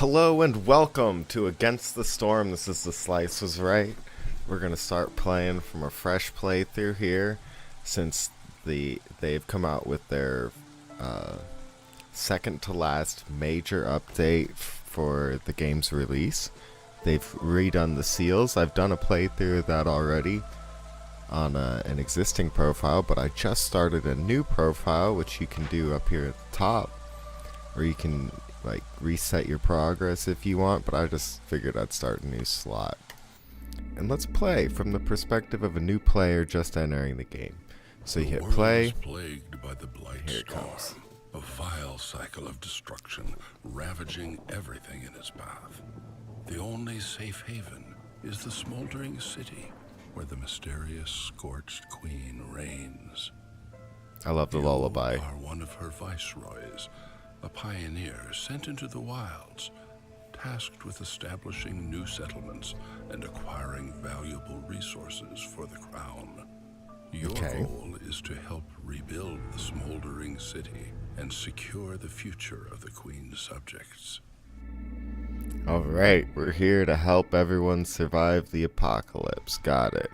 Hello and welcome to Against the Storm. This is The Slice Was Right. We're going to start playing from a fresh playthrough here since they've come out with their second to last major update for the game's release. They've redone the seals. I've done a playthrough of that already on an existing profile, but I just started a new profile, which you can do up here at the top, or you can like reset your progress if you want, but I just figured I'd start a new slot. And let's play from the perspective of a new player just entering the game. So you hit play. The world is plagued by the blight Here it storm, comes. a vile cycle of destruction, ravaging everything in its path. The only safe haven is the smoldering city, where the mysterious scorched queen reigns. I love the lullaby. You are one of her viceroys, a pioneer sent into the wilds, tasked with establishing new settlements and acquiring valuable resources for the crown. Your goal is to help rebuild the smoldering city and secure the future of the queen's subjects. Alright, we're here to help everyone survive the apocalypse. Got it.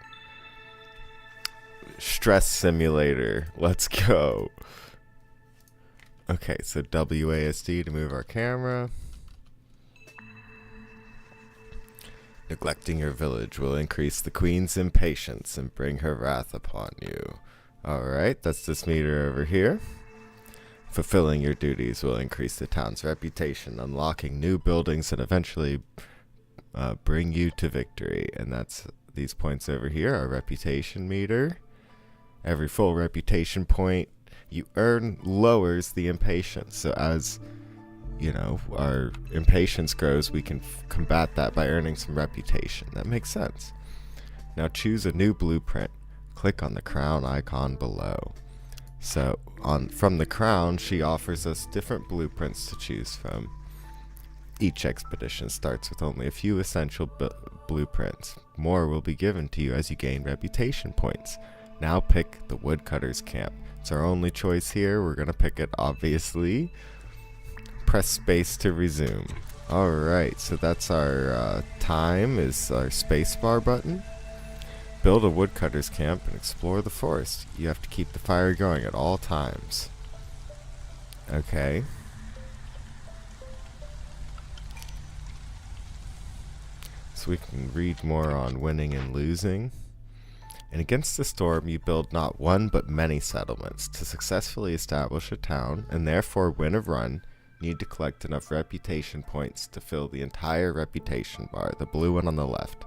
Stress simulator. Let's go. Okay, so WASD to move our camera. Neglecting your village will increase the queen's impatience and bring her wrath upon you. Alright, that's this meter over here. Fulfilling your duties will increase the town's reputation, unlocking new buildings and eventually bring you to victory. And that's these points over here, our reputation meter. Every full reputation point you earn lowers the impatience. So as, you know, our impatience grows, we can combat that by earning some reputation. That makes sense. Now choose a new blueprint. Click on the crown icon below. So from the crown, she offers us different blueprints to choose from. Each expedition starts with only a few essential blueprints. More will be given to you as you gain reputation points. Now pick the woodcutter's camp. It's our only choice here. We're going to pick it, obviously. Press space to resume. Alright, so that's our time is our spacebar button. Build a woodcutter's camp and explore the forest. You have to keep the fire going at all times. Okay. So we can read more on winning and losing. And against the storm, you build not one but many settlements. To successfully establish a town, and therefore win a run, you need to collect enough reputation points to fill the entire reputation bar, the blue one on the left.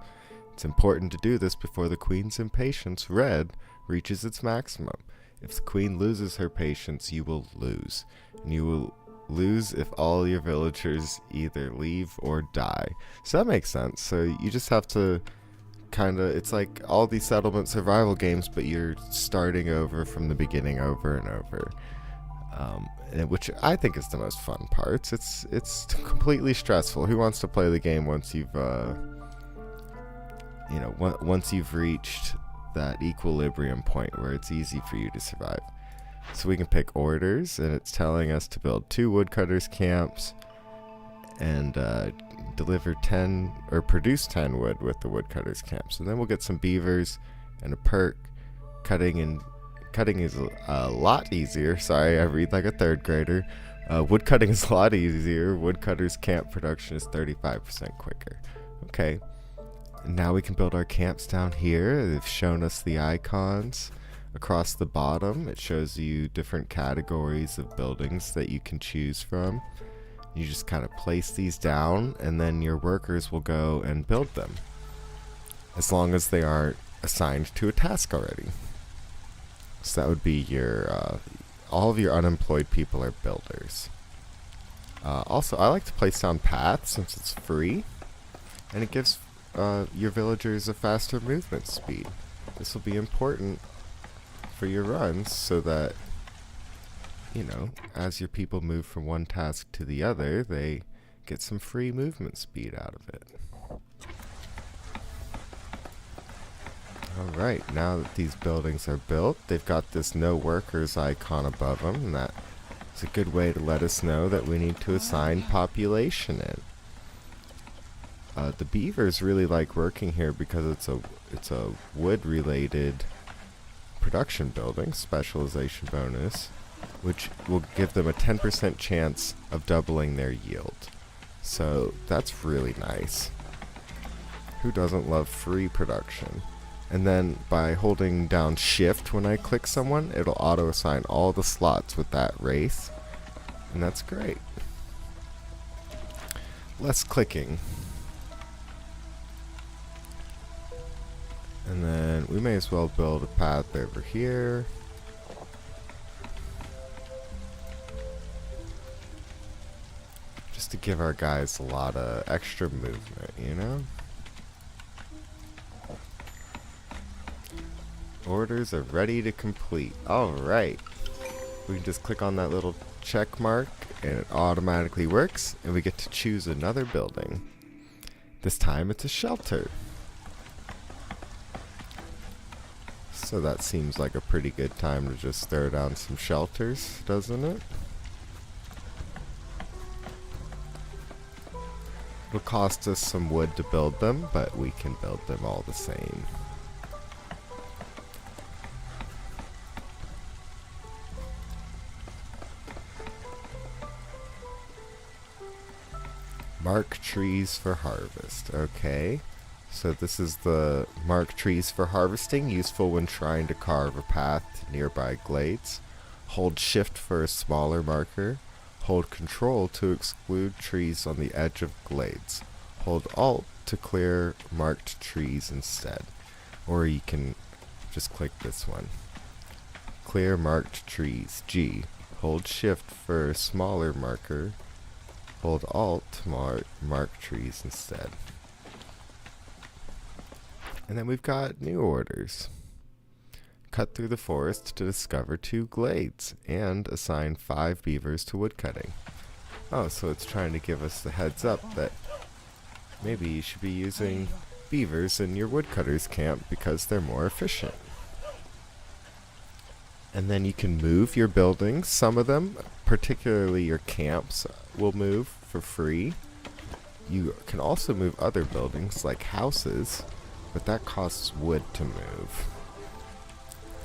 It's important to do this before the queen's impatience, red, reaches its maximum. If the queen loses her patience, you will lose. And you will lose if all your villagers either leave or die. So that makes sense. So you just have to it's like all these settlement survival games, but you're starting over from the beginning over and over, which I think is the most fun parts. It's completely stressful. Who wants to play the game once you've once you've reached that equilibrium point where it's easy for you to survive? So we can pick orders, and it's telling us to build 2 woodcutters camps and deliver 10 or produce 10 wood with the woodcutters camps. And then we'll get some beavers and a perk. Cutting is a lot easier. Sorry, I read like a 3rd grader. Woodcutting is a lot easier. Woodcutters camp production is 35% quicker. Okay. Now we can build our camps down here. They've shown us the icons across the bottom. It shows you different categories of buildings that you can choose from. You just kind of place these down, and then your workers will go and build them, as long as they aren't assigned to a task already. So that would be your all of your unemployed people are builders. Also, I like to place down paths since it's free, and it gives your villagers a faster movement speed. This will be important for your runs so that, you know, as your people move from one task to the other, they get some free movement speed out of it. Alright, now that these buildings are built, they've got this no workers icon above them, and that is a good way to let us know that we need to assign population in. The beavers really like working here because it's a wood related production building, specialization bonus, which will give them a 10% chance of doubling their yield. So that's really nice. Who doesn't love free production? And then by holding down shift when I click someone, it'll auto assign all the slots with that race. And that's great. Less clicking. And then we may as well build a path over here. Just to give our guys a lot of extra movement, you know? Orders are ready to complete. Alright. We can just click on that little check mark and it automatically works, and we get to choose another building. This time it's a shelter. So that seems like a pretty good time to just throw down some shelters, doesn't it? It'll cost us some wood to build them, but we can build them all the same. Mark trees for harvest. Okay. So this is the mark trees for harvesting, useful when trying to carve a path to nearby glades. Hold shift for a smaller marker. Hold control to exclude trees on the edge of glades. Hold alt to clear marked trees instead. Or you can just click this one. Clear marked trees, G. Hold shift for a smaller marker. Hold alt to mark trees instead. And then we've got new orders. Cut through the forest to discover 2 glades, and assign 5 beavers to woodcutting. Oh, so it's trying to give us the heads up that maybe you should be using beavers in your woodcutters camp because they're more efficient. And then you can move your buildings. Some of them, particularly your camps, will move for free. You can also move other buildings like houses, but that costs wood to move.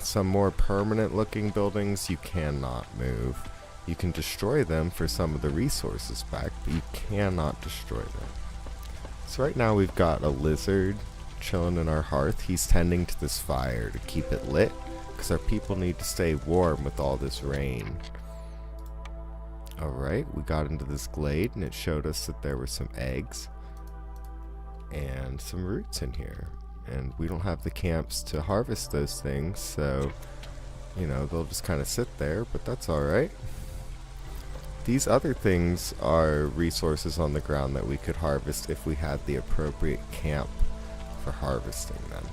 Some more permanent looking buildings you cannot move. You can destroy them for some of the resources back, but you cannot destroy them. So right now we've got a lizard chilling in our hearth. He's tending to this fire to keep it lit, because our people need to stay warm with all this rain. Alright, we got into this glade and it showed us that there were some eggs and some roots in here. And we don't have the camps to harvest those things, so, you know, they'll just kind of sit there, but that's alright. These other things are resources on the ground that we could harvest if we had the appropriate camp for harvesting them.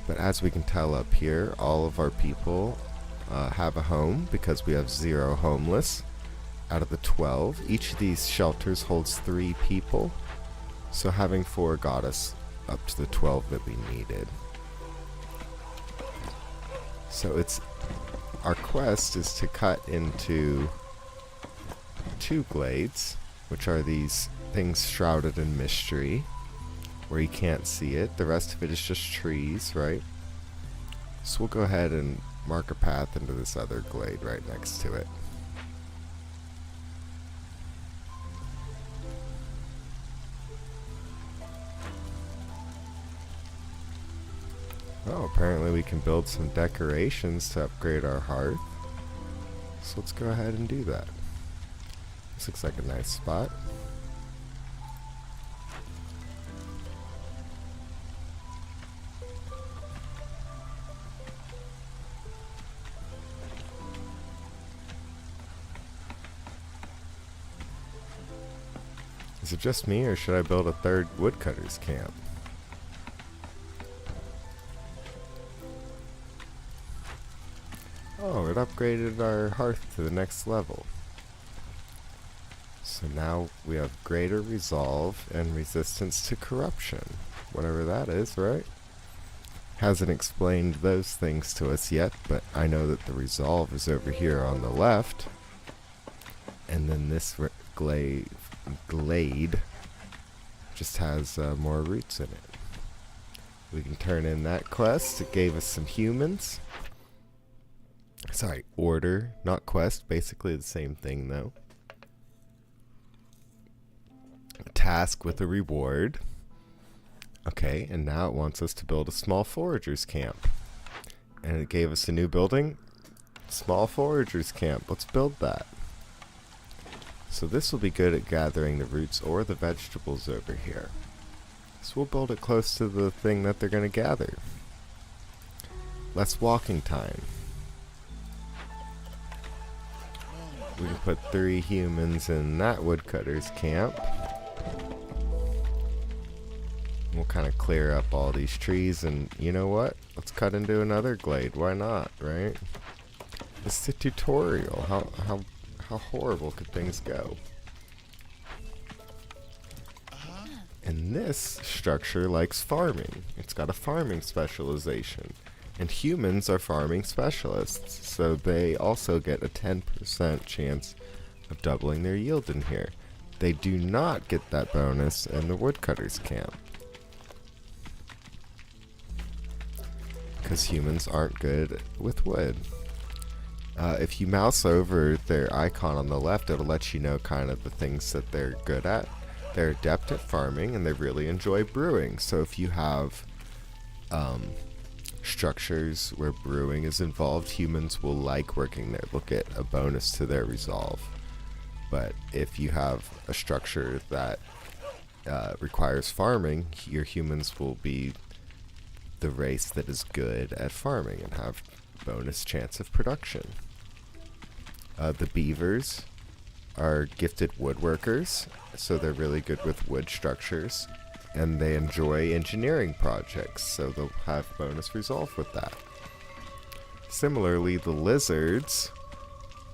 But as we can tell up here, all of our people have a home because we have 0 homeless out of the 12. Each of these shelters holds 3 people, so having 4 got us up to the 12 that we needed. So it's our quest is to cut into 2 glades, which are these things shrouded in mystery, where you can't see it. The rest of it is just trees, right? So we'll go ahead and mark a path into this other glade right next to it. Oh, apparently we can build some decorations to upgrade our hearth. So let's go ahead and do that. This looks like a nice spot. Is it just me, or should I build a 3rd woodcutters camp? Oh, it upgraded our hearth to the next level. So now we have greater resolve and resistance to corruption. Whatever that is, right? Hasn't explained those things to us yet, but I know that the resolve is over here on the left. And then this glade just has more roots in it. We can turn in that quest. It gave us some humans. Sorry, order, not quest. Basically the same thing though. A task with a reward. Okay, and now it wants us to build a small foragers camp. And it gave us a new building. Small foragers camp. Let's build that. So this will be good at gathering the roots or the vegetables over here. So we'll build it close to the thing that they're going to gather. Less walking time. We can put 3 humans in that woodcutter's camp. We'll kind of clear up all these trees, and you know what? Let's cut into another glade. Why not, right? This is a tutorial. How horrible could things go? And this structure likes farming. It's got a farming specialization. And humans are farming specialists, so they also get a 10% chance of doubling their yield in here. They do not get that bonus in the woodcutter's camp, because humans aren't good with wood. If you mouse over their icon on the left, it'll let you know kind of the things that they're good at. They're adept at farming, and they really enjoy brewing. So if you have structures where brewing is involved, humans will like working there. They'll get a bonus to their resolve. But if you have a structure that requires farming, your humans will be the race that is good at farming and have bonus chance of production. The beavers are gifted woodworkers, so they're really good with wood structures, and they enjoy engineering projects, so they'll have bonus resolve with that. Similarly, the lizards,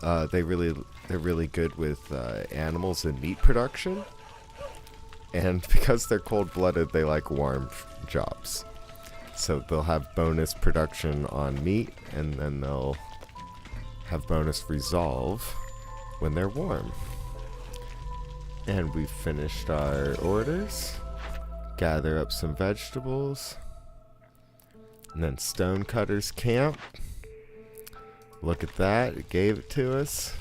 they're really good with animals and meat production, and because they're cold-blooded, they like warm jobs. So they'll have bonus production on meat, and then they'll have bonus resolve when they're warm. And we've finished our orders. Gather up some vegetables. And then Stonecutter's camp. Look at that, it gave it to us.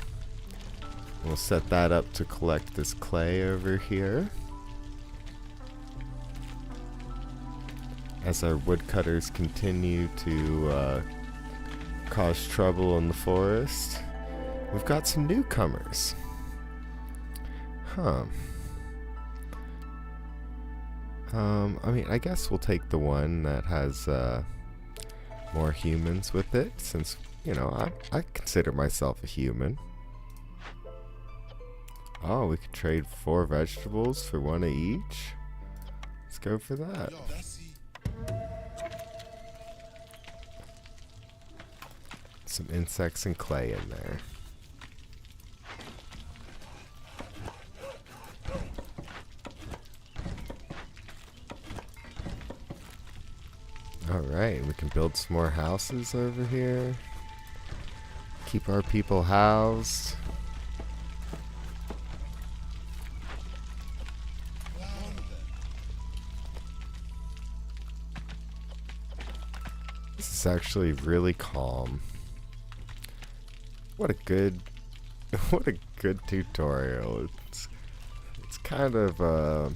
We'll set that up to collect this clay over here. As our woodcutters continue to cause trouble in the forest, we've got some newcomers. Huh. I mean, I guess we'll take the one that has more humans with it, since, you know, I consider myself a human. Oh, we could trade 4 vegetables for 1 of each. Let's go for that. Some insects and clay in there. Alright, we can build some more houses over here. Keep our people housed. This is actually really calm. What a good tutorial. It's kind of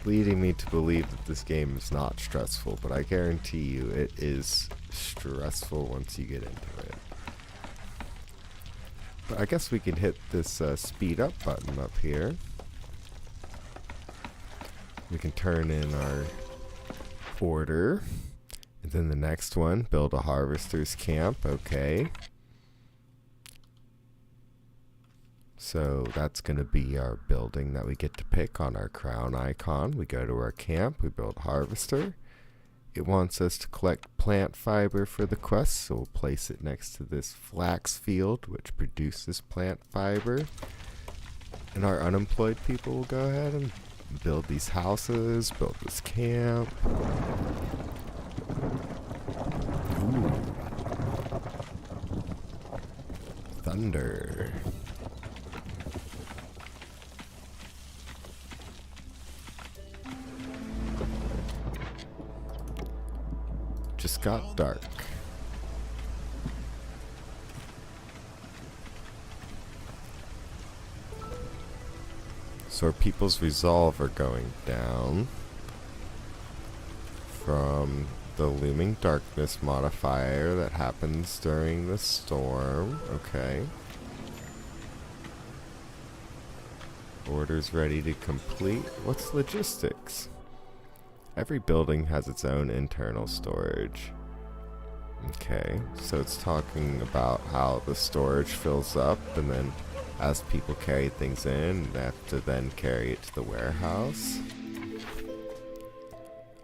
leading me to believe that this game is not stressful, but I guarantee you it is stressful once you get into it. But I guess we can hit this speed up button up here. We can turn in our order. And then the next one, build a harvester's camp. Okay. So that's going to be our building that we get to pick on our crown icon. We go to our camp, we build harvester. It wants us to collect plant fiber for the quest, so we'll place it next to this flax field, which produces plant fiber. And our unemployed people will go ahead and build these houses, build this camp. Ooh. Thunder. just got dark. So our people's resolve are going down from the looming darkness modifier that happens during the storm. Okay. Orders ready to complete. What's logistics? Every building has its own internal storage. Okay, so it's talking about how the storage fills up, and then as people carry things in, they have to then carry it to the warehouse.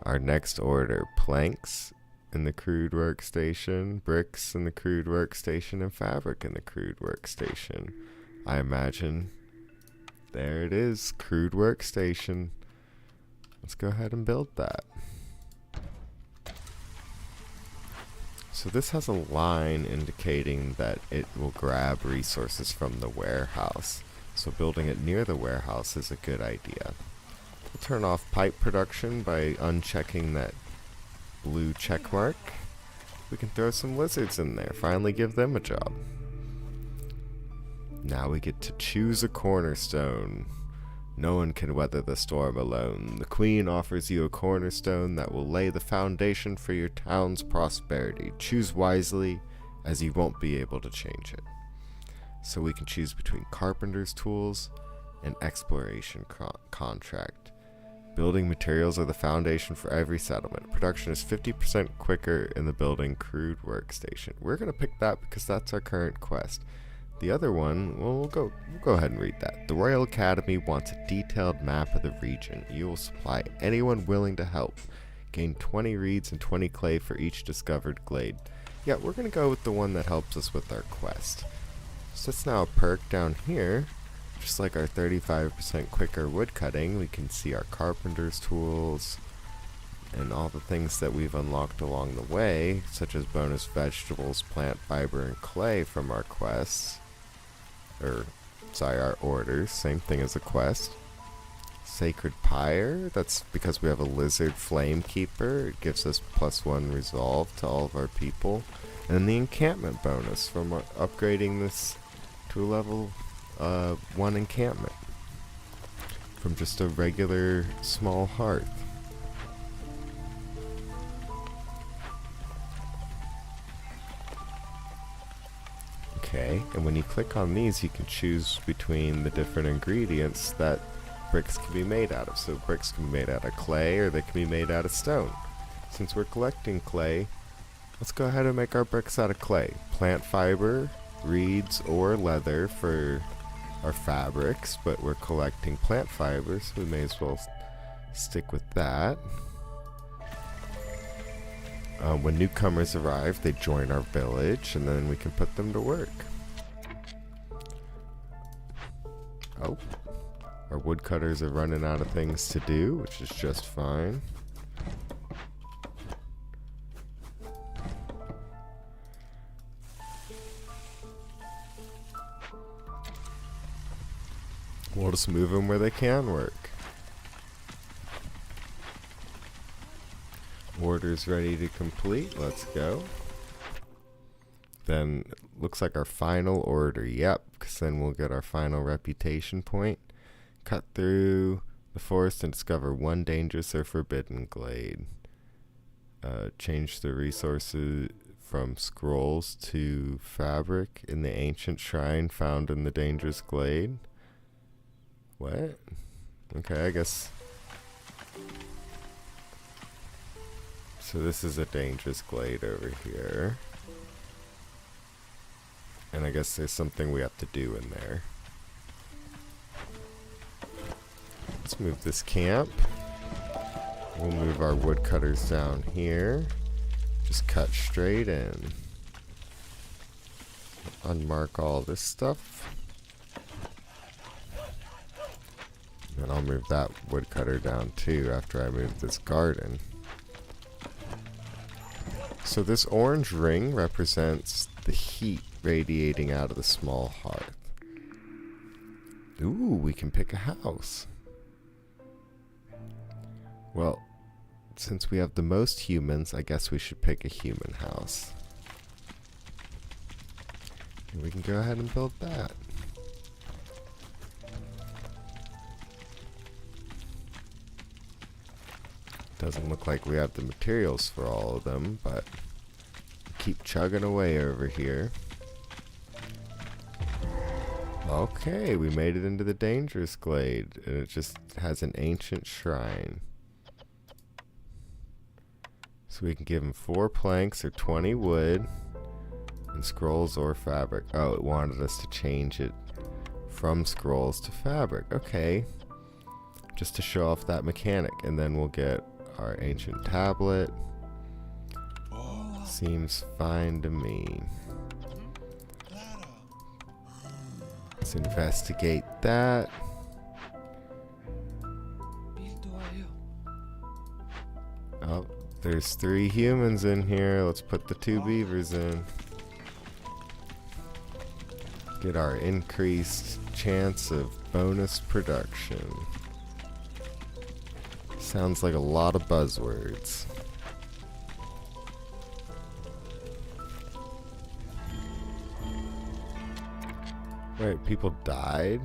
Our next order: planks in the crude workstation, bricks in the crude workstation, and fabric in the crude workstation. I imagine there it is, crude workstation. Let's go ahead and build that. So this has a line indicating that it will grab resources from the warehouse. So building it near the warehouse is a good idea. We'll turn off pipe production by unchecking that blue check mark. We can throw some lizards in there, finally give them a job. Now we get to choose a cornerstone. No one can weather the storm alone. The Queen offers you a cornerstone that will lay the foundation for your town's prosperity. Choose wisely, as you won't be able to change it. So we can choose between carpenter's tools and exploration contract. Building materials are the foundation for every settlement. Production is 50% quicker in the building crude workstation. We're going to pick that because that's our current quest. The other one, well, we'll go ahead and read that. The Royal Academy wants a detailed map of the region. You will supply anyone willing to help. Gain 20 reeds and 20 clay for each discovered glade. Yeah, we're going to go with the one that helps us with our quest. So it's now a perk down here. Just like our 35% quicker wood cutting, we can see our carpenter's tools and all the things that we've unlocked along the way, such as bonus vegetables, plant fiber, and clay from our quests. Our orders, same thing as a quest. Sacred Pyre, that's because we have a lizard flame keeper. It gives us +1 resolve to all of our people. And then the encampment bonus from upgrading this to a level 1 encampment from just a regular small hearth. Okay, and when you click on these, you can choose between the different ingredients that bricks can be made out of. So bricks can be made out of clay, or they can be made out of stone. Since we're collecting clay, let's go ahead and make our bricks out of clay. Plant fiber, reeds, or leather for our fabrics, but we're collecting plant fiber, so we may as well stick with that. When newcomers arrive, they join our village, and then we can put them to work. Oh, our woodcutters are running out of things to do, which is just fine. We'll just move them where they can work. Orders ready to complete. Let's go. Then looks like our final order. Yep, because then we'll get our final reputation point. Cut through the forest and discover one dangerous or forbidden glade. Change the resources from scrolls to fabric in the ancient shrine found in the dangerous glade. What? Okay, I guess. So this is a dangerous glade over here. And I guess there's something we have to do in there. Let's move this camp. We'll move our woodcutters down here. Just cut straight in. Unmark all this stuff. And I'll move that woodcutter down too after I move this garden. So this orange ring represents the heat radiating out of the small hearth. Ooh, we can pick a house. Well, since we have the most humans, I guess we should pick a human house. And we can go ahead and build that. Doesn't look like we have the materials for all of them, but keep chugging away over here. Okay, we made it into the dangerous glade, and it just has an ancient shrine. So we can give him 4 planks or 20 wood, and scrolls or fabric. Oh, it wanted us to change it from scrolls to fabric. Okay, just to show off that mechanic, and then we'll get our ancient tablet. Seems fine to me. Let's investigate that. Oh, there's 3 humans in here. Let's put the 2 beavers in. Get our increased chance of bonus production. Sounds like a lot of buzzwords. Wait, people died?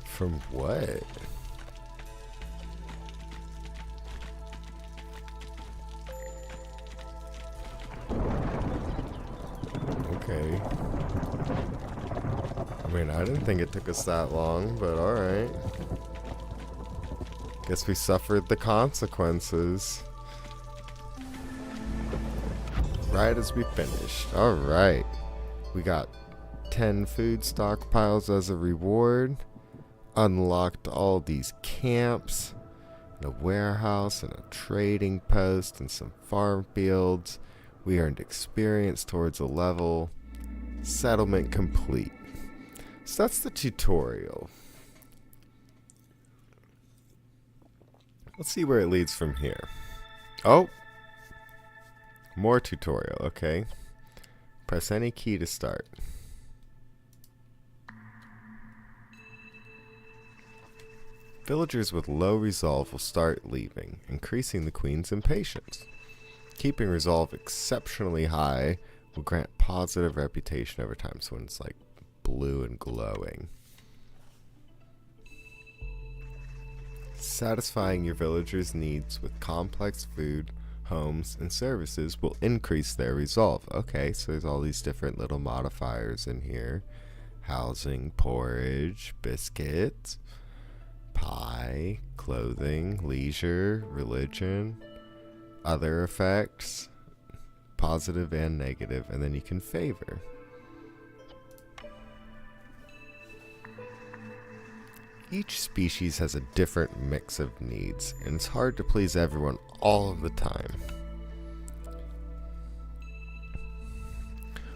From what? Okay. I mean, I didn't think it took us that long, but alright. Guess we suffered the consequences. Right as we finished. Alright. We got 10 food stockpiles as a reward. Unlocked all these camps. And a warehouse and a trading post and some farm fields. We earned experience towards a level. Settlement complete. So that's the tutorial. Let's see where it leads from here. Oh! More tutorial, okay. Press any key to start. Villagers with low resolve will start leaving, increasing the queen's impatience. Keeping resolve exceptionally high will grant positive reputation over time, so when it's like blue and glowing. Satisfying your villagers' needs with complex food, homes, and services will increase their resolve. Okay, so there's all these different little modifiers in here. Housing, porridge, biscuits, pie, clothing, leisure, religion, other effects, positive and negative, and then you can favor. Each species has a different mix of needs, and it's hard to please everyone all of the time.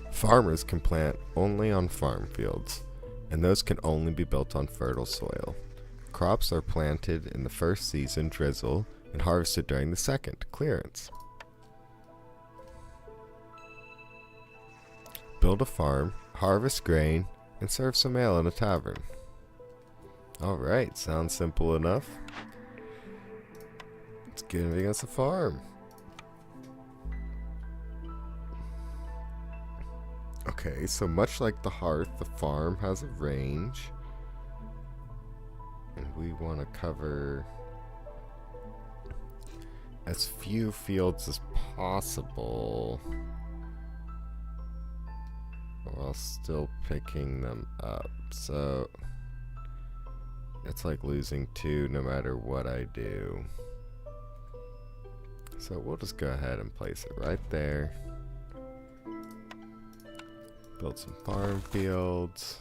Farmers can plant only on farm fields, and those can only be built on fertile soil. Crops are planted in the first season, drizzle, and harvested during the second, clearance. Build a farm, harvest grain, and serve some ale in a tavern. Alright, sounds simple enough. It's giving us a farm. Okay, so much like the hearth, the farm has a range. And we want to cover as few fields as possible while still picking them up. So it's like losing 2 no matter what I do. So we'll just go ahead and place it right there. Build some farm fields.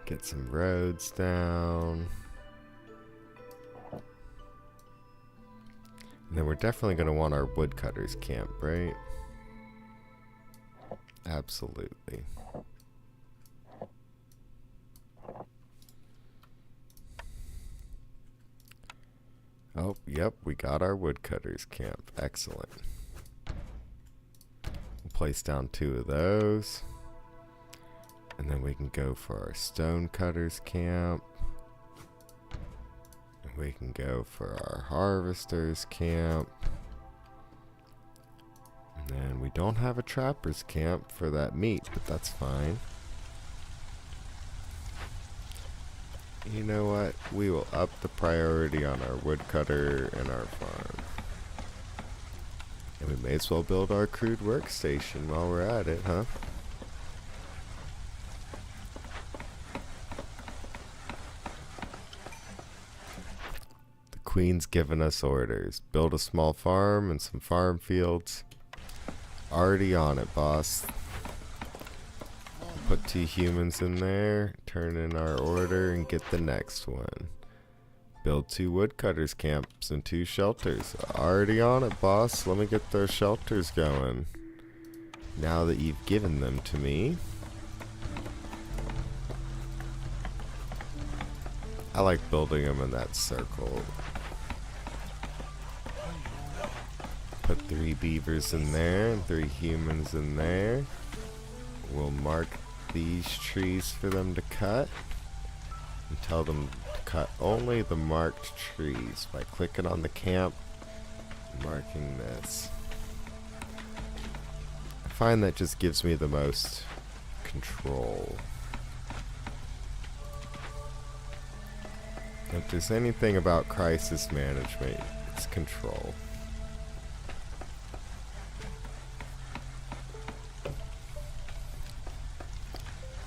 Get some roads down. And then we're definitely going to want our woodcutters camp, right? Absolutely. Oh, yep, we got our woodcutters camp. Excellent. We'll place down 2 of those. And then we can go for our stonecutters camp. And we can go for our harvesters camp. And then we don't have a trappers camp for that meat, but that's fine. You know what? We will up the priority on our woodcutter and our farm. And we may as well build our crude workstation while we're at it, huh? The Queen's given us orders. Build a small farm and some farm fields. Already on it, boss. Put 2 humans in there, turn in our order, and get the next one. Build 2 woodcutters camps and 2 shelters. Already on it, boss. Let me get those shelters going. Now that you've given them to me. I like building them in that circle. Put 3 beavers in there and 3 humans in there. We'll mark these trees for them to cut and tell them to cut only the marked trees by clicking on the camp and marking this. I find that just gives me the most control. If there's anything about crisis management, it's control.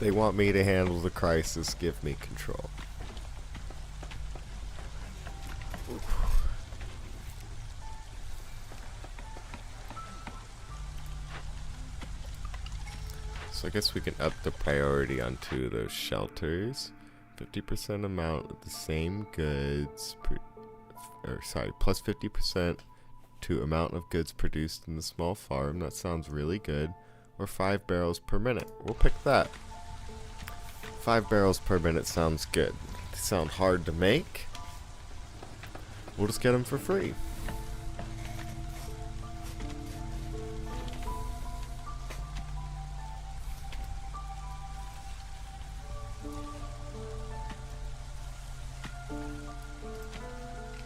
They want me to handle the crisis, give me control. So I guess we can up the priority on 2 of those shelters. 50% amount of the same goods, plus 50% to amount of goods produced in the small farm. That sounds really good. Or 5 barrels per minute. We'll pick that. 5 barrels per minute sounds good. They sound hard to make. We'll just get them for free.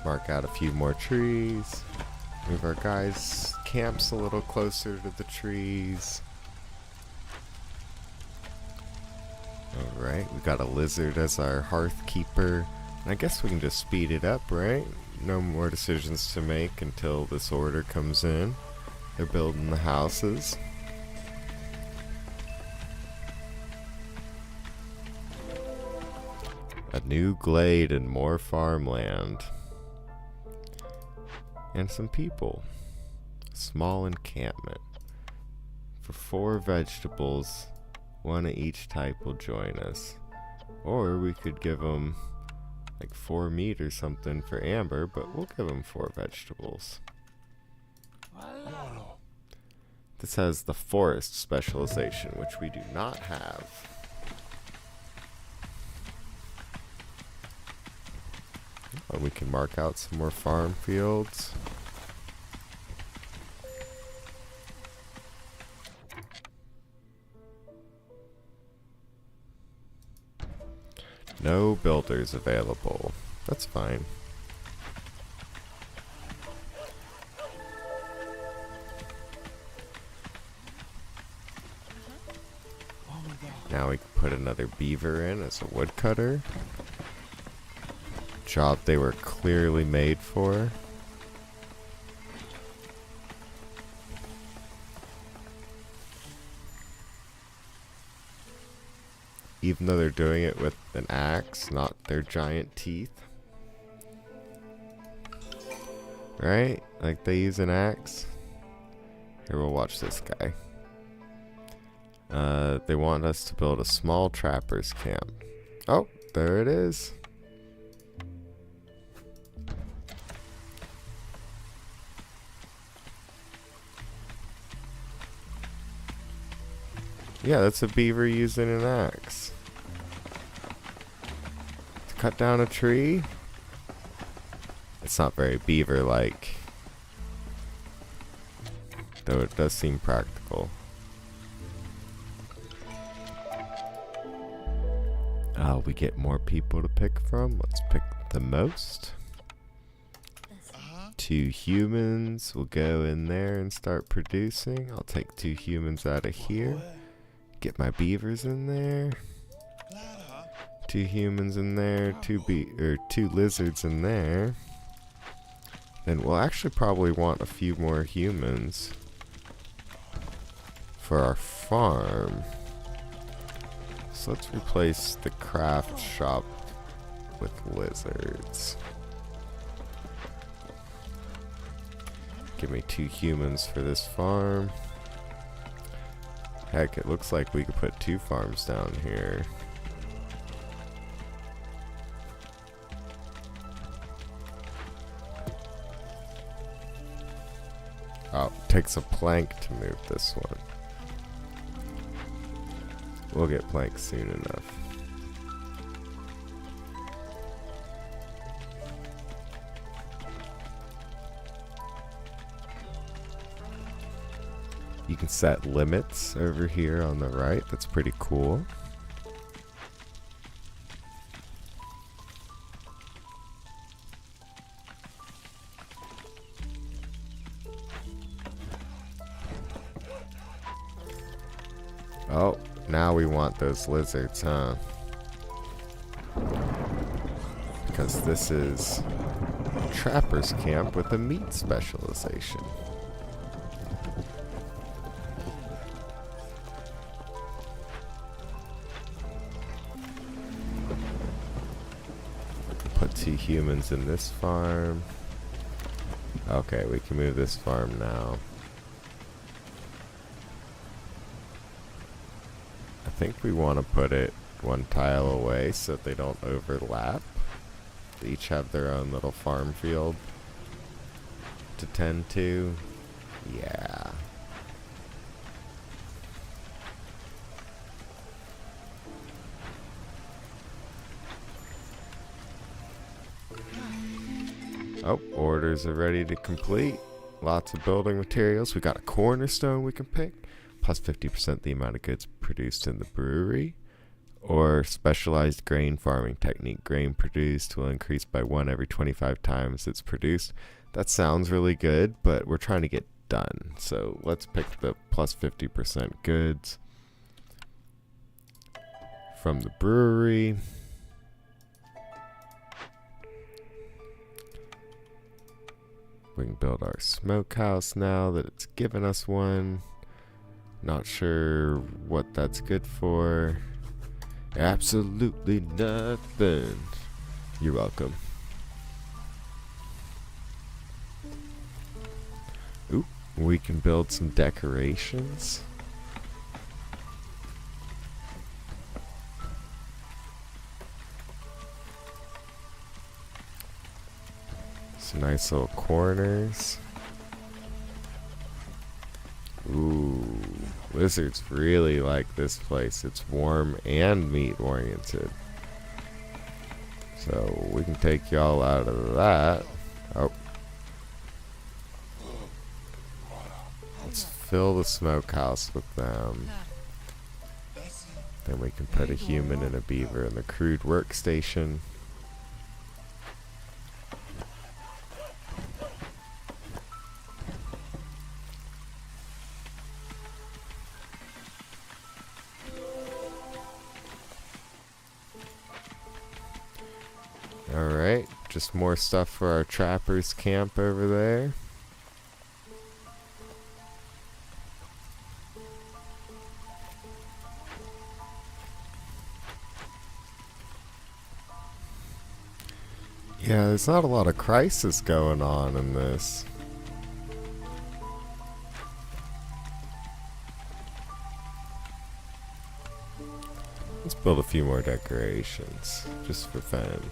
Mark out a few more trees. Move our guys' camps a little closer to the trees. Alright, we got a lizard as our hearth keeper. And I guess we can just speed it up, right? No more decisions to make until this order comes in. They're building the houses. A new glade and more farmland. And some people. A small encampment. For 4 vegetables, 1 of each type will join us. Or we could give them like 4 meat or something for Amber, but we'll give them 4 vegetables. This has the forest specialization, which we do not have. And we can mark out some more farm fields. No builders available. That's fine. Now we can put another beaver in as a woodcutter. Job they were clearly made for. Even though they're doing it with an axe, not their giant teeth. Right? Like they use an axe. Here, we'll watch this guy. They want us to build a small trapper's camp. Oh, there it is. Yeah, that's a beaver using an axe. To cut down a tree? It's not very beaver-like. Though it does seem practical. We get more people to pick from. Let's pick the most. 2 humans will go in there and start producing. I'll take 2 humans out of here. Get my beavers in there. 2 humans in there. 2 lizards in there. Then we'll actually probably want a few more humans for our farm. So let's replace the craft shop with lizards. Give me 2 humans for this farm. Heck, it looks like we could put 2 farms down here. Oh, takes a plank to move this one. We'll get planks soon enough. You can set limits over here on the right. That's pretty cool. Oh, now we want those lizards, huh? Because this is a trapper's camp with a meat specialization. Put 2 humans in this farm. Okay, we can move this farm now. I think we want to put it 1 tile away so they don't overlap. They each have their own little farm field to tend to. Yeah. Oh, orders are ready to complete. Lots of building materials. We got a cornerstone we can pick. Plus 50% the amount of goods produced in the brewery. Or specialized grain farming technique. Grain produced will increase by 1 every 25 times it's produced. That sounds really good, but we're trying to get done. So let's pick the plus 50% goods from the brewery. We can build our smokehouse now that it's given us one. Not sure what that's good for. Absolutely nothing. You're welcome. Ooh, we can build some decorations. Some nice little corners. Ooh, lizards really like this place. It's warm and meat oriented. So we can take y'all out of that. Oh. Let's fill the smokehouse with them. Then we can put a human and a beaver in the crude workstation. Alright, just more stuff for our trappers camp over there. Yeah, there's not a lot of crisis going on in this. Let's build a few more decorations, just for fun.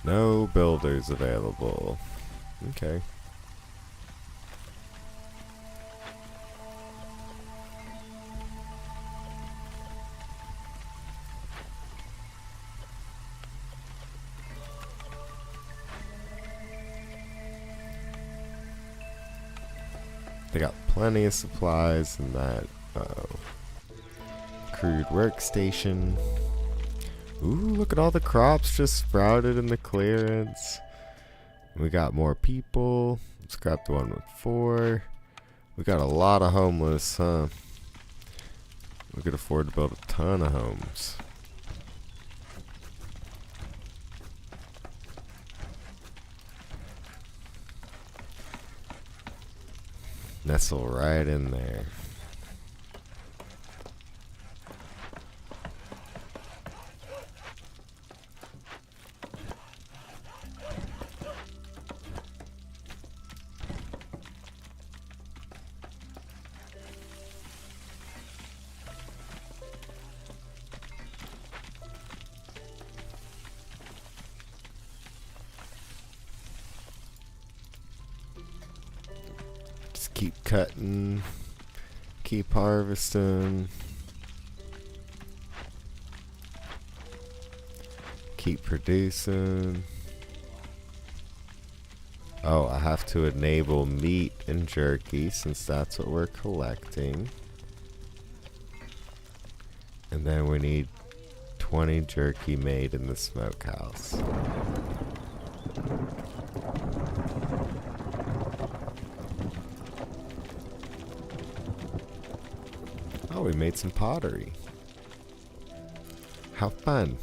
No builders available. Okay. They got plenty of supplies and that. Uh-oh. crude workstation. Ooh, look at all the crops just sprouted in the clearance. We got more people. Let's grab the one with 4. We got a lot of homeless, huh? We could afford to build a ton of homes. Nestle right in there. Keep cutting, keep harvesting, keep producing. Oh, I have to enable meat and jerky since that's what we're collecting. And then we need 20 jerky made in the smokehouse. Oh, we made some pottery. How fun.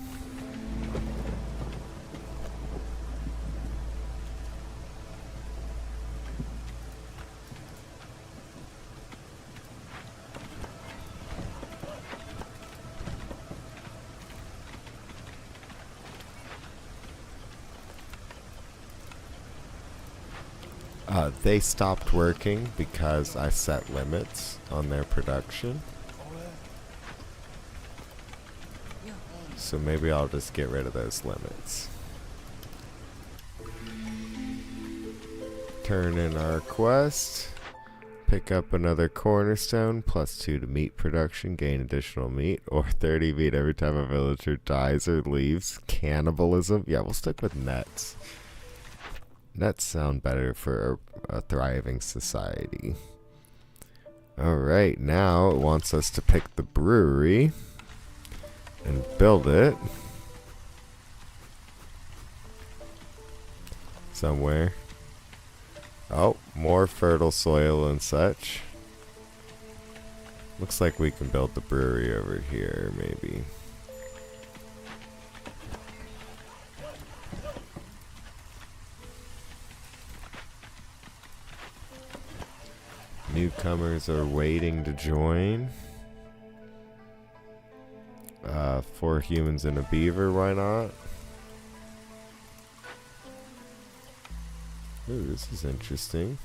They stopped working because I set limits on their production. So maybe I'll just get rid of those limits. Turn in our quest. Pick up another cornerstone, +2 to meat production, gain additional meat, or 30 meat every time a villager dies or leaves. Cannibalism? Yeah, we'll stick with nets. Nets sound better for a thriving society. Alright, now it wants us to pick the brewery and build it somewhere. Oh, more fertile soil and such. Looks like we can build the brewery over here, maybe. Newcomers are waiting to join. 4 humans and a beaver, why not? Ooh, this is interesting.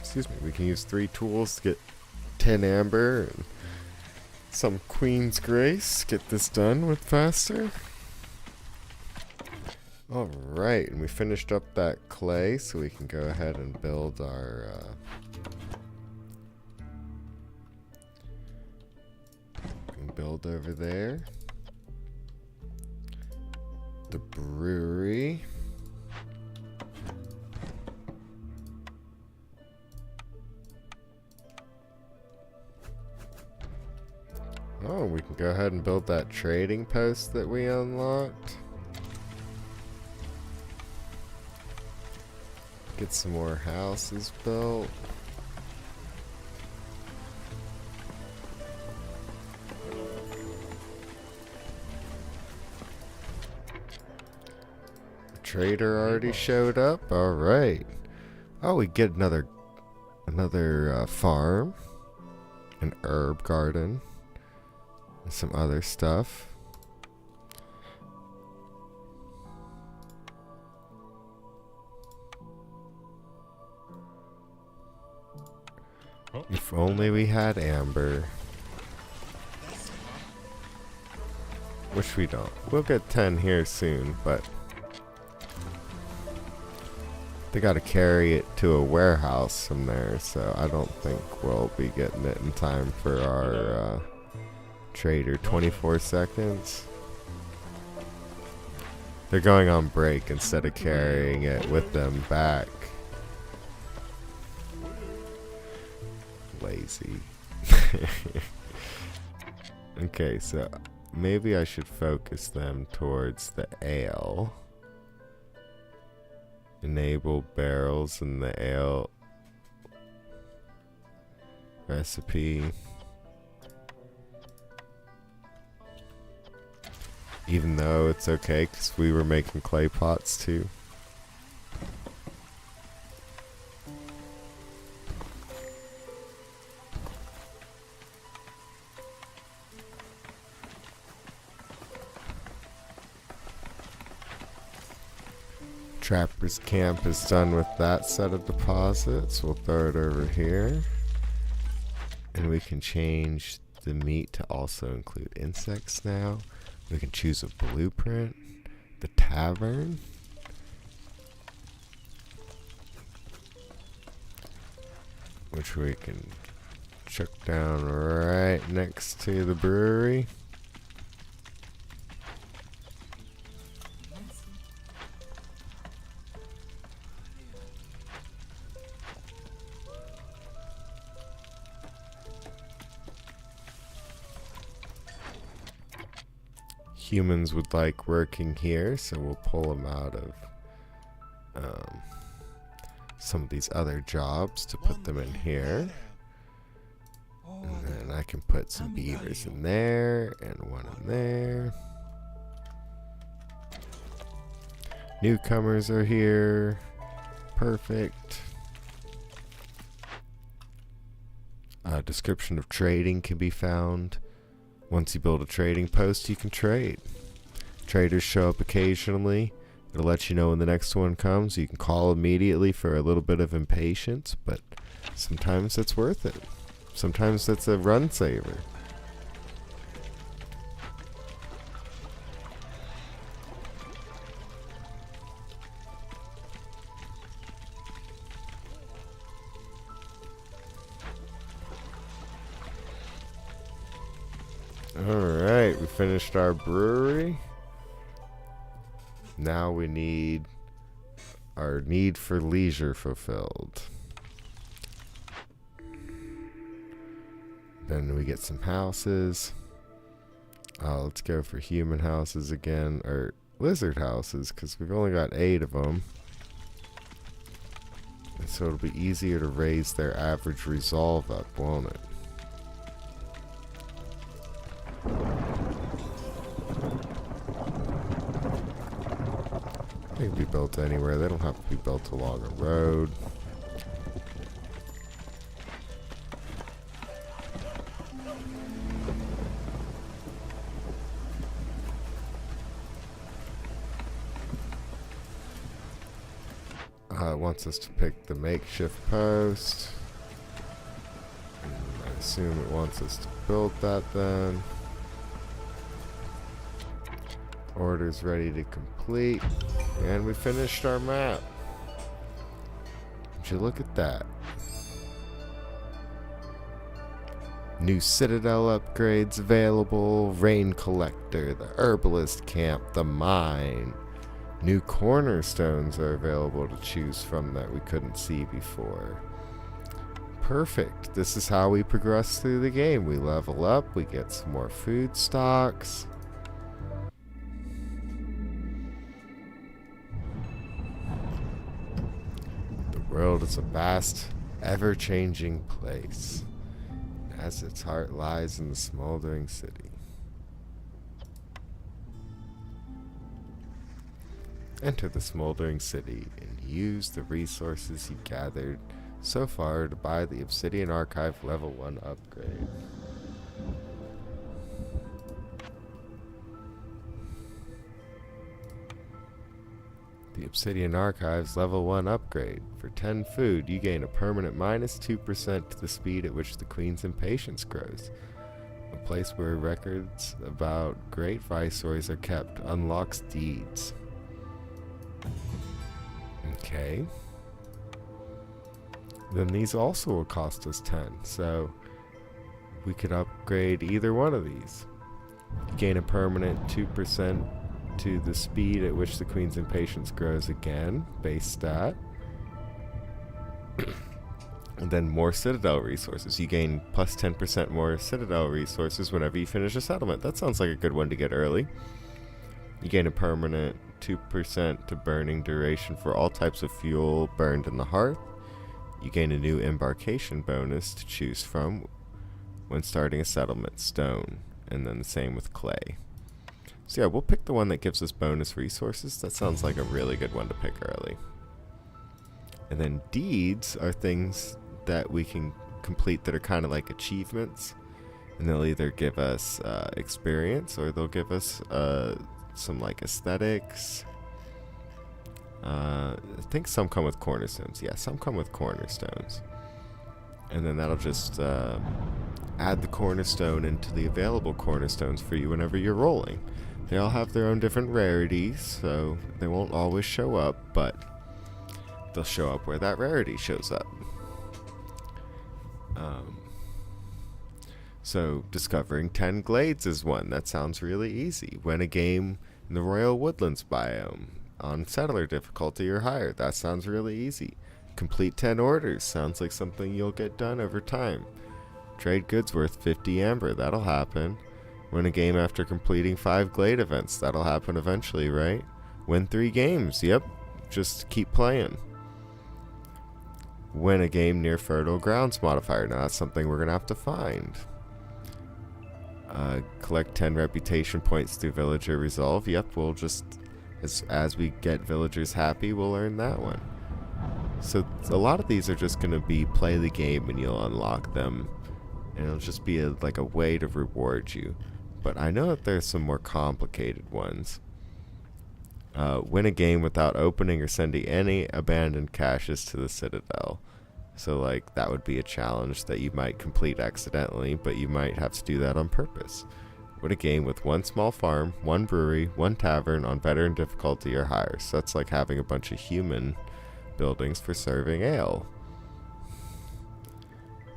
Excuse me, we can use 3 tools to get 10 amber and some Queen's Grace. Get this done with faster. Alright, and we finished up that clay, so we can go ahead and build our build over there. The brewery. Oh, we can go ahead and build that trading post that we unlocked. Get some more houses built. Trader already showed up. All right. Oh, we get another farm, an herb garden, and some other stuff. If only we had amber. Which we don't. We'll get 10 here soon, but they gotta carry it to a warehouse from there, so I don't think we'll be getting it in time for our trader. 24 seconds. They're going on break instead of carrying it with them back. Lazy. Okay, so maybe I should focus them towards the ale. Enable barrels in the ale recipe. Even though it's okay, because we were making clay pots too. Trapper's camp is done with that set of deposits. We'll throw it over here. And we can change the meat to also include insects now. We can choose a blueprint. The tavern. Which we can chuck down right next to the brewery. Humans would like working here, so we'll pull them out of some of these other jobs to put them in here. And then I can put some beavers in there and one in there. Newcomers are here. Perfect. A description of trading can be found. Once you build a trading post, you can trade. Traders show up occasionally. It'll let you know when the next one comes. You can call immediately for a little bit of impatience, but sometimes that's worth it. Sometimes that's a run saver. Alright, we finished our brewery. Now we need our need for leisure fulfilled. Then we get some houses. Let's go for human houses again, or lizard houses, because we've only got 8 of them. And so it'll be easier to raise their average resolve up, won't it? They can be built anywhere. They don't have to be built along a road. It wants us to pick the makeshift post. And I assume it wants us to build that then. Order's ready to complete. And we finished our map. Would you look at that? New Citadel upgrades available. Rain Collector, the Herbalist Camp, the Mine. New cornerstones are available to choose from that we couldn't see before. Perfect. This is how we progress through the game. We level up, we get some more food stocks. The world is a vast, ever-changing place, as its heart lies in the smoldering city. Enter the smoldering city and use the resources you gathered so far to buy the Obsidian Archive level 1 upgrade. The Obsidian Archive's level 1 upgrade. For 10 food, you gain a permanent -2% to the speed at which the Queen's impatience grows. A place where records about great viceroys are kept unlocks deeds. Okay. Then these also will cost us 10, so we could upgrade either one of these. You gain a permanent 2% to the speed at which the queen's impatience grows again, base stat. And then more citadel resources. You gain plus 10% more citadel resources whenever you finish a settlement. That sounds like a good one to get early. You gain a permanent 2% to burning duration for all types of fuel burned in the hearth. You gain a new embarkation bonus to choose from when starting a settlement, stone, and then the same with clay. So yeah, we'll pick the one that gives us bonus resources. That sounds like a really good one to pick early. And then deeds are things that we can complete that are kind of like achievements, and they'll either give us experience, or they'll give us some like aesthetics. I think some come with cornerstones. Yeah, some come with cornerstones. And then that'll just add the cornerstone into the available cornerstones for you whenever you're rolling. They all have their own different rarities, so they won't always show up, but they'll show up where that rarity shows up. So discovering 10 glades is one. That sounds really easy. Win a game in the Royal Woodlands biome on settler difficulty or higher. That sounds really easy. Complete 10 orders. Sounds like something you'll get done over time. Trade goods worth 50 amber. That'll happen. Win a game after completing 5 glade events. That'll happen eventually, right? Win 3 games. Yep. Just keep playing. Win a game near fertile grounds modifier. Now that's something we're going to have to find. Collect 10 reputation points through villager resolve. Yep, we'll just, as we get villagers happy, we'll earn that one. So a lot of these are just going to be play the game and you'll unlock them. And it'll just be like a way to reward you. But I know that there's some more complicated ones. Win a game without opening or sending any abandoned caches to the Citadel. So like that would be a challenge that you might complete accidentally, but you might have to do that on purpose. Win a game with 1 small farm, 1 brewery, 1 tavern on veteran difficulty or higher. So that's like having a bunch of human buildings for serving ale.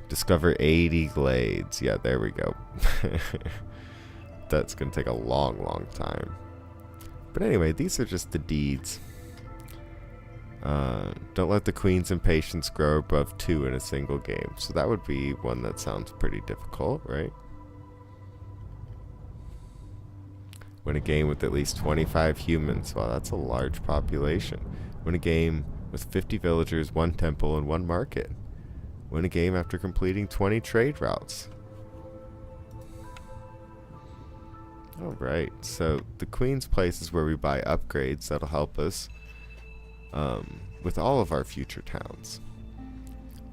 Discover 80 glades. Yeah, there we go. That's going to take a long time. But anyway, these are just the deeds. Don't let the queen's impatience grow above 2 in a single game. So that would be one that sounds pretty difficult, right? Win a game with at least 25 humans. Wow, that's a large population. Win a game with 50 villagers, 1 temple, and 1 market. Win a game after completing 20 trade routes. Alright, so the Queen's Place is where we buy upgrades that'll help us with all of our future towns.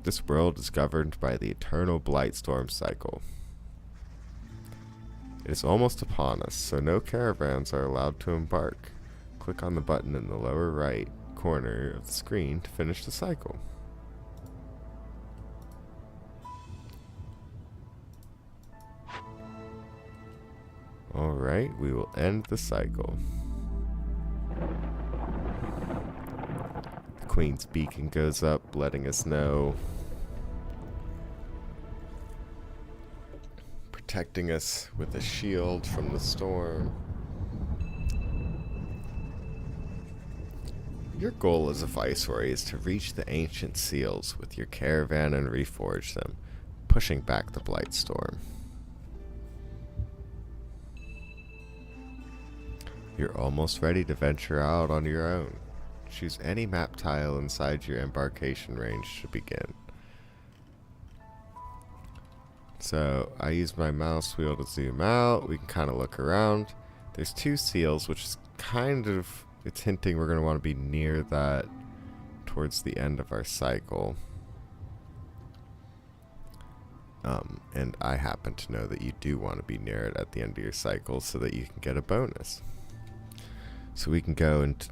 This world is governed by the eternal Blightstorm cycle. It is almost upon us, so no caravans are allowed to embark. Click on the button in the lower right corner of the screen to finish the cycle. Alright, we will end the cycle. The Queen's beacon goes up, letting us know. Protecting us with a shield from the storm. Your goal as a viceroy is to reach the ancient seals with your caravan and reforge them, pushing back the Blightstorm. You're almost ready to venture out on your own. Choose any map tile inside your embarkation range to begin. So I use my mouse wheel to zoom out. We can kind of look around. There's 2 seals, which is kind of, it's hinting we're going to want to be near that towards the end of our cycle. And I happen to know that you do want to be near it at the end of your cycle so that you can get a bonus. So we can go and,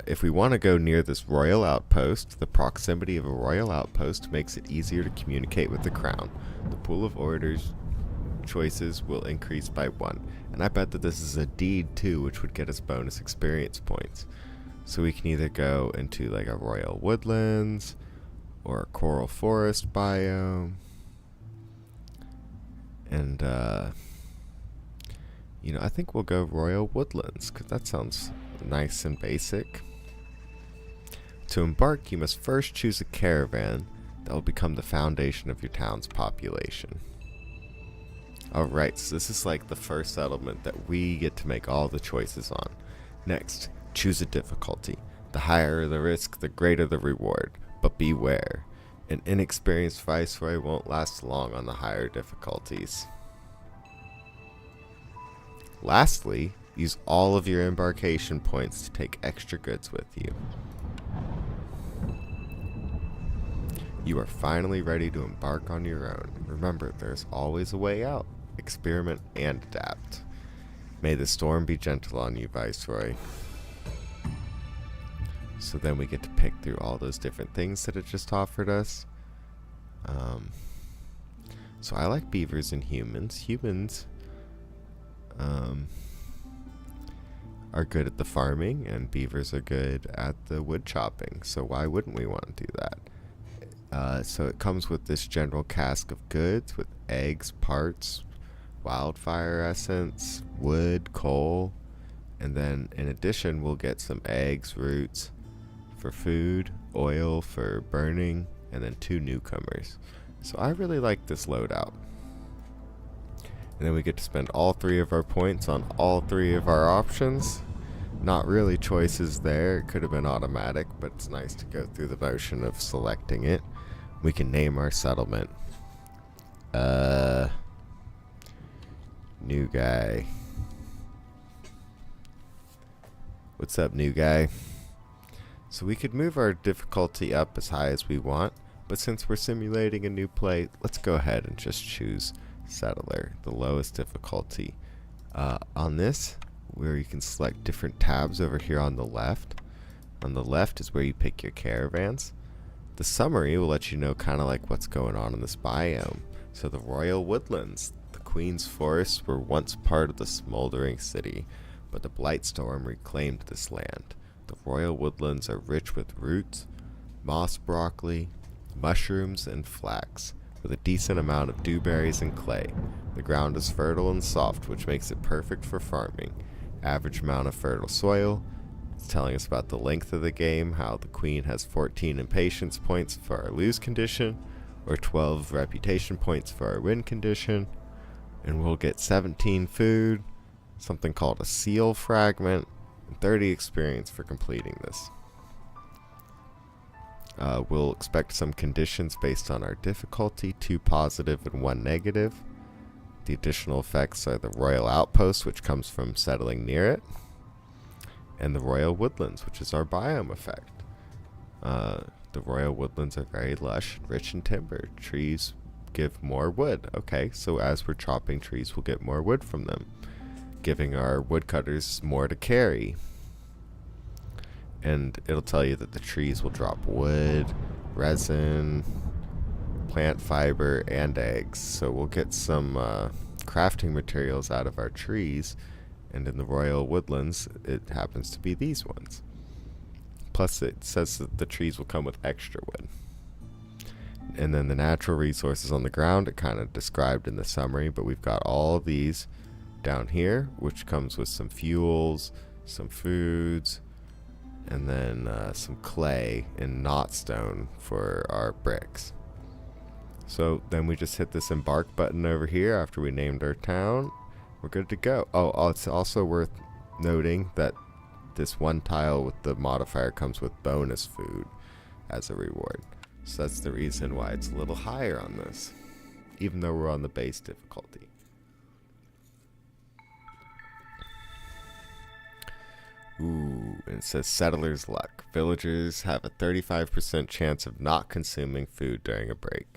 if we want to go near this royal outpost, the proximity of a royal outpost makes it easier to communicate with the crown. The pool of orders choices will increase by 1. And I bet that this is a deed too, which would get us bonus experience points. So we can either go into like a royal woodlands or a coral forest biome. And I think we'll go Royal Woodlands, because that sounds nice and basic. To embark, you must first choose a caravan that will become the foundation of your town's population. Alright, so this is like the first settlement that we get to make all the choices on. Next, choose a difficulty. The higher the risk, the greater the reward. But beware, an inexperienced viceroy won't last long on the higher difficulties. Lastly, use all of your embarkation points to take extra goods with you. You are finally ready to embark on your own. Remember, there's always a way out. Experiment and adapt. May the storm be gentle on you, Viceroy. So then we get to pick through all those different things that it just offered us. So I like beavers and humans. Humans are good at the farming, and beavers are good at the wood chopping. So why wouldn't we want to do that? So it comes with this general cask of goods with eggs, parts, wildfire essence, wood, coal, and then in addition we'll get some eggs, roots for food, oil for burning, and then 2 newcomers. So I really like this loadout. And then we get to spend all 3 of our points on all 3 of our options. Not really choices there, it could have been automatic, but it's nice to go through the motion of selecting it. We can name our settlement. New guy. What's up, new guy? So we could move our difficulty up as high as we want, but since we're simulating a new play, let's go ahead and just choose settler, the lowest difficulty. On this, where you can select different tabs over here on the left. On the left is where you pick your caravans. The summary will let you know kind of like what's going on in this biome. So the Royal Woodlands, the Queen's Forests were once part of the smoldering city, but the Blightstorm reclaimed this land. The Royal Woodlands are rich with roots, moss broccoli, mushrooms, and flax, with a decent amount of dewberries and clay. The ground is fertile and soft, which makes it perfect for farming. Average amount of fertile soil. It's telling us about the length of the game, how the Queen has 14 impatience points for our lose condition, or 12 reputation points for our win condition, and we'll get 17 food, something called a seal fragment, and 30 experience for completing this. We'll expect some conditions based on our difficulty, 2 positive and 1 negative. The additional effects are the Royal Outpost, which comes from settling near it, and the Royal Woodlands, which is our biome effect. The Royal Woodlands are very lush, rich in timber. Trees give more wood. Okay, so as we're chopping trees, we'll get more wood from them, giving our woodcutters more to carry. And it'll tell you that the trees will drop wood, resin, plant fiber, and eggs. So we'll get some crafting materials out of our trees, and in the Royal Woodlands, it happens to be these ones. Plus, it says that the trees will come with extra wood. And then the natural resources on the ground, it kind of described in the summary, but we've got all of these down here, which comes with some fuels, some foods, and then some clay and knot stone for our bricks. So then we just hit this embark button over here after we named our town. We're good to go. Oh, it's also worth noting that this one tile with the modifier comes with bonus food as a reward. So that's the reason why it's a little higher on this, even though we're on the base difficulty. Ooh, and it says Settler's Luck. Villagers have a 35% chance of not consuming food during a break.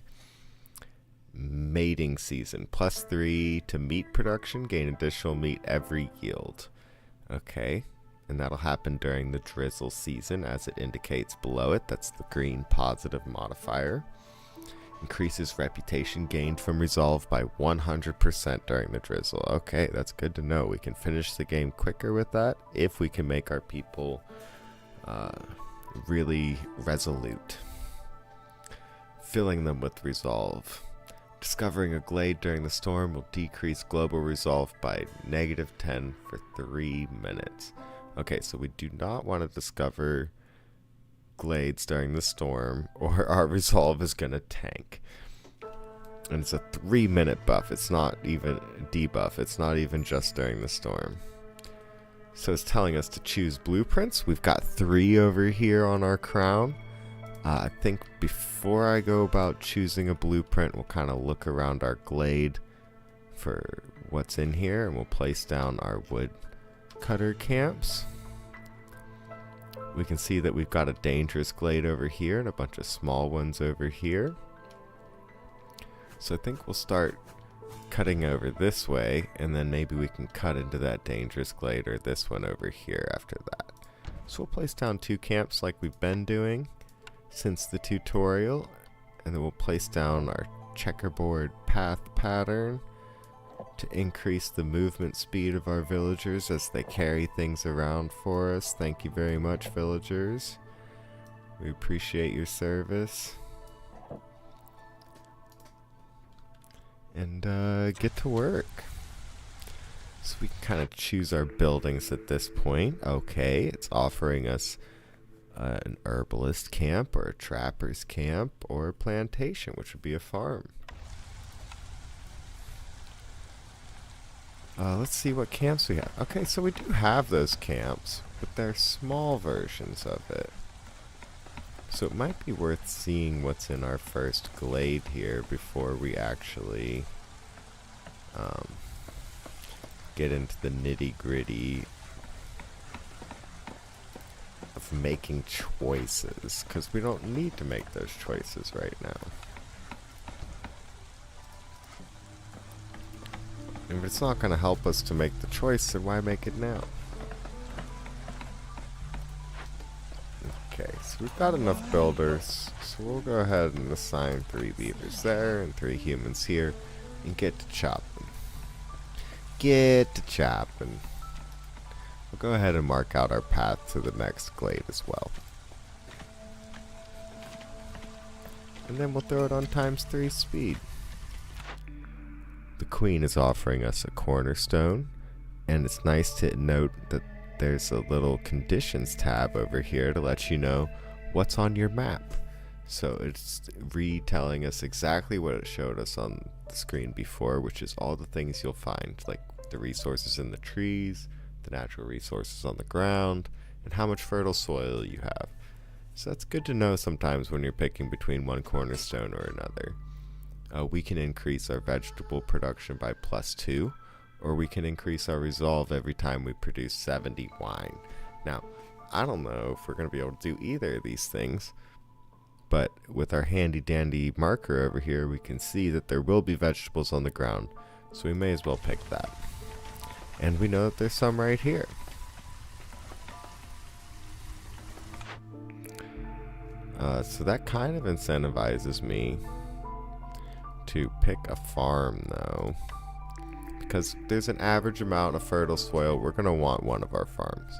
Mating season. +3 to meat production. Gain additional meat every yield. Okay. And that'll happen during the drizzle season, as it indicates below it. That's the green positive modifier. Increases reputation gained from resolve by 100% during the drizzle. Okay, that's good to know. We can finish the game quicker with that if we can make our people really resolute. Filling them with resolve. Discovering a glade during the storm will decrease global resolve by -10 for 3 minutes. Okay, so we do not want to discover glades during the storm, or our resolve is going to tank. And it's a 3-minute buff. It's not even a debuff. It's not even just during the storm. So it's telling us to choose blueprints. We've got 3 over here on our crown. I think before I go about choosing a blueprint, we'll kind of look around our glade for what's in here, and we'll place down our woodcutter camps. We can see that we've got a dangerous glade over here and a bunch of small ones over here. So I think we'll start cutting over this way, and then maybe we can cut into that dangerous glade or this one over here after that. So we'll place down 2 camps like we've been doing since the tutorial, and then we'll place down our checkerboard path pattern to increase the movement speed of our villagers as they carry things around for us. Thank you very much, villagers. We appreciate your service. And get to work. So we can kind of choose our buildings at this point. Okay, it's offering us an herbalist camp, or a trapper's camp, or a plantation, which would be a farm. Let's see what camps we have. Okay, so we do have those camps, but they're small versions of it. So it might be worth seeing what's in our first glade here before we actually get into the nitty-gritty of making choices, because we don't need to make those choices right now. If it's not going to help us to make the choice, then why make it now? Okay, so we've got enough builders, so we'll go ahead and assign 3 beavers there and 3 humans here, and get to chopping. Get to chopping. We'll go ahead and mark out our path to the next glade as well. And then we'll throw it on ×3 speed. The queen is offering us a cornerstone, and it's nice to note that there's a little conditions tab over here to let you know what's on your map. So it's retelling us exactly what it showed us on the screen before, which is all the things you'll find, like the resources in the trees, the natural resources on the ground, and how much fertile soil you have. So that's good to know sometimes when you're picking between one cornerstone or another. We can increase our vegetable production by +2, or we can increase our resolve every time we produce 70 wine. Now, I don't know if we're going to be able to do either of these things, but with our handy dandy marker over here, we can see that there will be vegetables on the ground, so we may as well pick that. And we know that there's some right here. So that kind of incentivizes me to pick a farm, though, because there's an average amount of fertile soil. We're going to want one of our farms.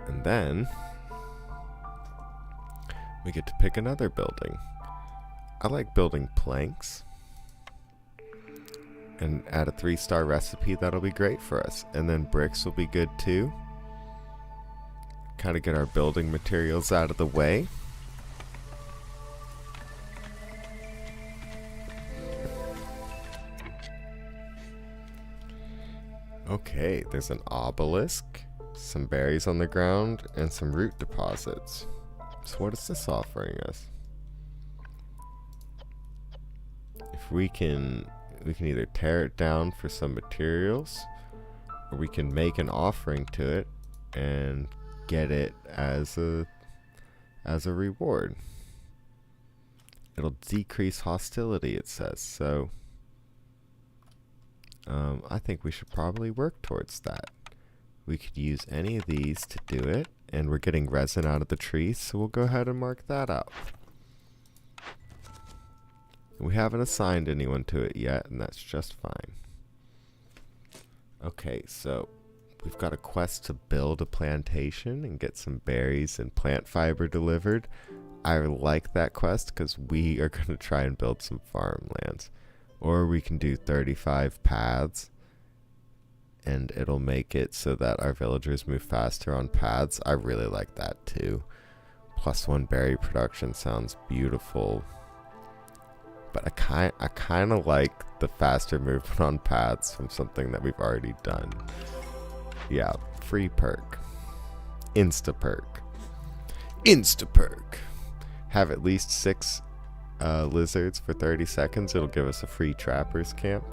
And then we get to pick another building. I like building planks, and add a 3-star recipe. That'll be great for us. And then bricks will be good too. Kind of get our building materials out of the way. Okay, there's an obelisk, some berries on the ground, and some root deposits. So what is this offering us? If we can either tear it down for some materials, or we can make an offering to it and get it as a reward. It'll decrease hostility, it says. So I think we should probably work towards that. We could use any of these to do it, and we're getting resin out of the trees, so we'll go ahead and mark that out. We haven't assigned anyone to it yet, and that's just fine. Okay, so we've got a quest to build a plantation and get some berries and plant fiber delivered. I like that quest because we are going to try and build some farmlands. Or we can do 35 paths and it'll make it so that our villagers move faster on paths. I really like that too. +1 berry production sounds beautiful. But I kind of like the faster movement on paths from something that we've already done. Yeah, free perk. Insta perk. Insta perk. Have at least 6 lizards for 30 seconds. It'll give us a free trapper's camp.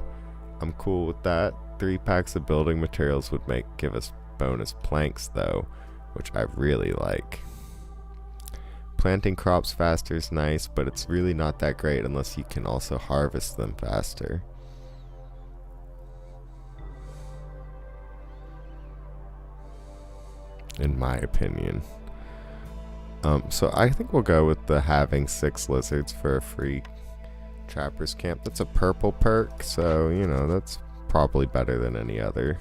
I'm cool with that. 3 packs of building materials would give us bonus planks though, which I really like. Planting crops faster is nice, but it's really not that great unless you can also harvest them faster. In my opinion. So I think we'll go with the having 6 lizards for a free trapper's camp. That's a purple perk, so you know that's probably better than any other.